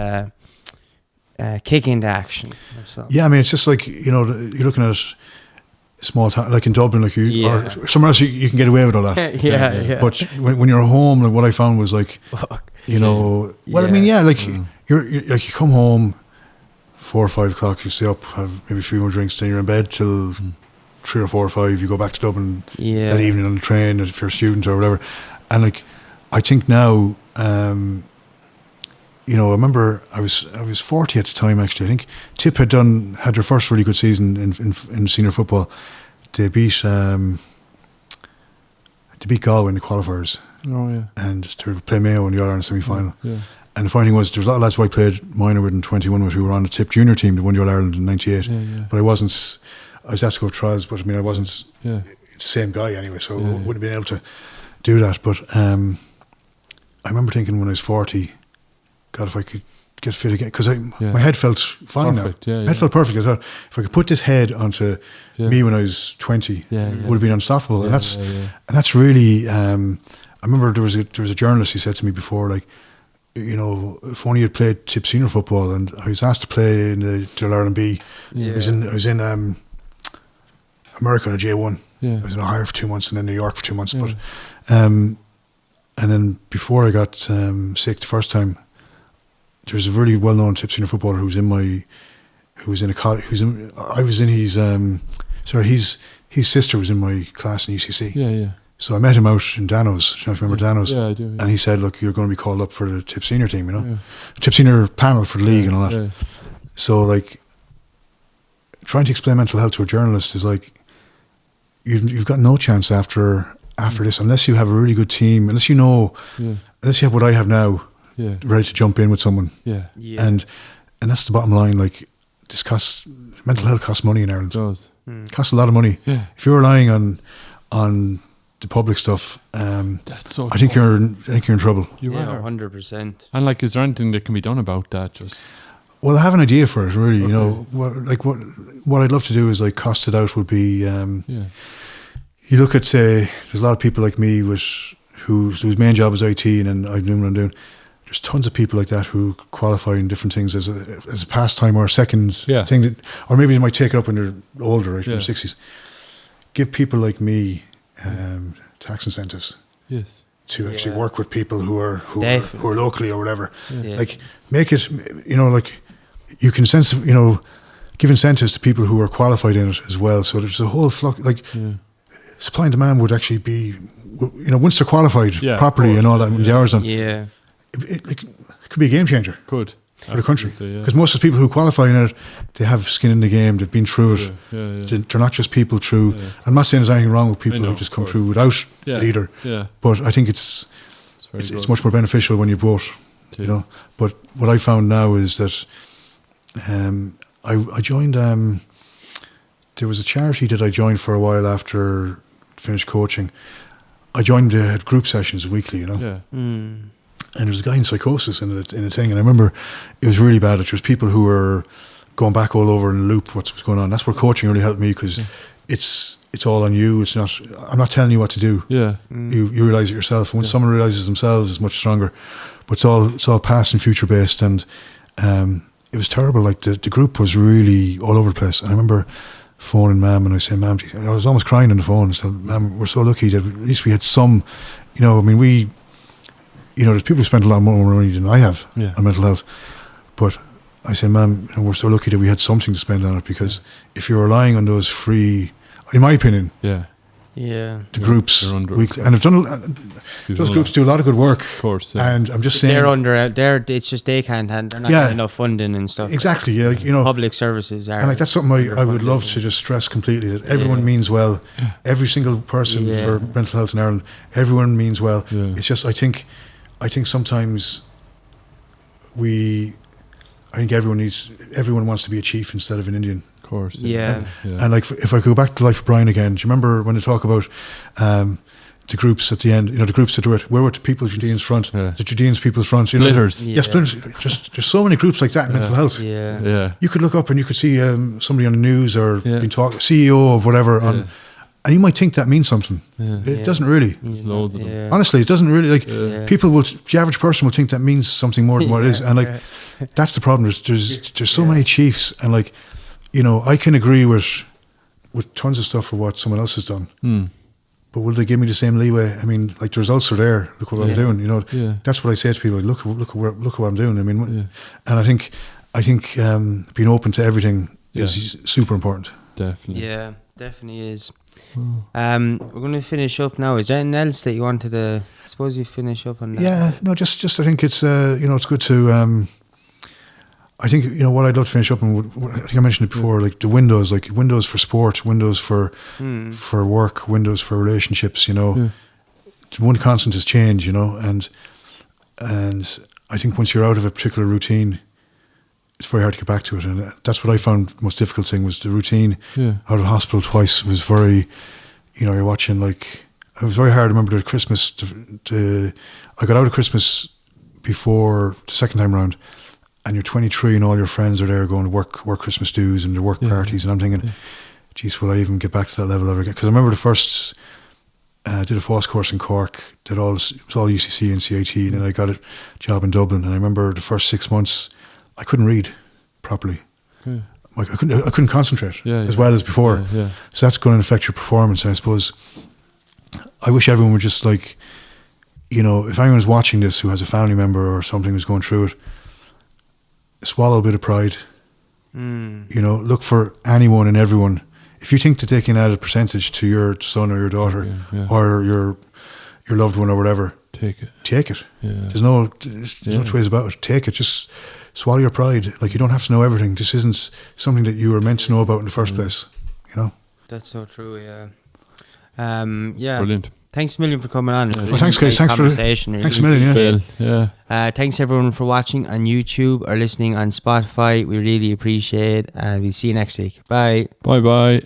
kick into action or something. Yeah, I mean, it's just like, you know, you're looking at small town, like in Dublin, like or somewhere else, you can get away with all that. Yeah. But when you're home, like, what I found was, like, you know, well, I mean, like, you're like, you come home 4 or 5 o'clock, you stay up, have maybe a few more drinks, then you're in bed till 3 or 4 or 5. You go back to Dublin that evening on the train if you're a student or whatever. And, like, I think now, you know, I remember I was 40 at the time, actually. I think Tip had their first really good season in senior football. They beat Galway in the qualifiers. Oh yeah. And to play Mayo in the All-Ireland semi-final. Yeah. And the funny thing was, there was a lot of lads who I played minor with in 21 with who were on the Tip junior team that won the All-Ireland in 98. Yeah. But I was asked to go trials, but I mean, I wasn't the same guy anyway, so I wouldn't have been able to do that. But I remember thinking when I was 40, God, if I could get fit again, because my head felt fine perfect, now. My head felt perfect. I thought, if I could put this head onto me when I was 20, it would have been unstoppable. And that's really. I remember there was a journalist who said to me before, like, you know, if only you'd played Tip senior football, and I was asked to play in the All-Ireland B. I was in America on a J1. I was in Ohio for 2 months and then New York for 2 months. But and then before I got sick the first time, there's a really well-known Tip senior footballer I was in his sister was in my class in UCC. So I met him out in Dano's. Do you know if you remember Dano's? Yeah, I do. Yeah. And he said, look, you're going to be called up for the Tip Senior team, you know? Yeah. Tip Senior panel for the league and all that. Yeah. So, like, trying to explain mental health to a journalist is like, you've got no chance after this, unless you have a really good team, unless you know, unless you have what I have now, ready to jump in with someone. Yeah. And that's the bottom line. Like, mental health costs money in Ireland. It does. It costs a lot of money. Yeah. If you're relying on the public stuff, that's so I think you're in trouble. You are 100%. And like, is there anything that can be done about that? Well, I have an idea for it, really. Okay. You know, what I'd love to do is like cost it out would be. You look at, say, there's a lot of people like me whose main job is IT, and then I'm doing what I'm doing. There's tons of people like that who qualify in different things as a pastime or a second thing, or maybe they might take it up when they're older, right, in their 60s. Give people like me tax incentives. Yes. To actually work with people who are locally or whatever. Yeah. Like, make it, you know, like, you can give incentives to people who are qualified in it as well. So there's a whole flock, like, supply and demand would actually be, you know, once they're qualified properly and all that, the hours on. Yeah. It could be a game changer. Could. For the country. Because most of the people who qualify in it, they have skin in the game, they've been through it. They're not just people through. I'm not saying there's anything wrong with people who just come through without it either. Yeah. But I think it's much more beneficial when you both, you know. But what I found now is that I joined, there was a charity that I joined for a while after finished coaching. I joined group sessions weekly, you know. Yeah. And there was a guy in psychosis in a thing, and I remember it was really bad. There was people who were going back all over in a loop what's going on. That's where coaching really helped me, because it's all on you. It's not, I'm not telling you what to do. Yeah. You realise it yourself. And when someone realises themselves, it's much stronger. But it's all past and future based, and it was terrible. Like, the group was really all over the place. And I remember phoning Mum, and I said, Mum, I was almost crying on the phone. I said, Mum, we're so lucky that at least we had some, you know, I mean, you know, there's people who spend a lot more money than I have on mental health. But I say, Mum, you know, we're so lucky that we had something to spend on it, because if you're relying on those free, in my opinion, the groups weekly, and those groups do a lot of good work. Of course, and I'm just saying it's just they can't handle. They're not getting enough funding and stuff. Exactly, yeah, you know, public services are. And like, that's something I would love to just stress completely, that everyone means well. Every single person for mental health in Ireland, everyone means well. It's just, I think sometimes everyone wants to be a chief instead of an Indian. Of course. Yeah. And like, if I could go back to Life of Brian again, do you remember when they talk about the groups at the end, you know, the groups that where were the People's Judeans Front, the Judeans People's Front, you know? Splitters. Yeah, splitters. There's so many groups like that in mental health. Yeah. You could look up and you could see somebody on the news or being CEO of whatever and you might think that means something. It doesn't really. There's loads of them. Honestly, it doesn't really. Like, the average person will think that means something more than what it is. And like, that's the problem. There's so many chiefs, and like, you know, I can agree with tons of stuff for what someone else has done. But will they give me the same leeway? I mean, like, the results are there. Look what I'm doing. You know, that's what I say to people. Like, look what I'm doing. I mean, and I think being open to everything is super important. Definitely. Yeah, definitely is. We're going to finish up now. Is there anything else that you wanted to? I suppose you finish up on that. Yeah, no, just I think it's you know, it's good to. I think, you know, what I'd love to finish up on, I think I mentioned it before, like the windows, like windows for sport, windows for work, windows for relationships. You know, one constant is change. You know, and I think once you're out of a particular routine, it's very hard to get back to it, and that's what I found most difficult thing was the routine. Out of hospital twice was very, you know, you're watching, like, it was very hard. I remember the Christmas, I got out of Christmas before the second time round, and you're 23 and all your friends are there going to work Christmas dues and their work parties, and I'm thinking, geez, will I even get back to that level ever again? Because I remember the first, did a FOSS course in Cork, it was all UCC and CIT, and then I got a job in Dublin, and I remember the first 6 months, I couldn't read properly. Like, I couldn't concentrate as well as before. So that's going to affect your performance. And I suppose I wish everyone would just, like, you know, if anyone's watching this who has a family member or something who's going through it, swallow a bit of pride. You know, look for anyone and everyone if you think to take an added percentage to your son or your daughter or your loved one or whatever, take it. Yeah. There's no two ways about it. Take it. Just swallow your pride. Like, you don't have to know everything. This isn't something that you were meant to know about in the first place. You know. That's so true. Yeah. Brilliant. Thanks a million for coming on. Well, thanks, guys. Thanks for thanks a million. Thanks everyone for watching on YouTube or listening on Spotify. We really appreciate it, and we'll see you next week. Bye. Bye.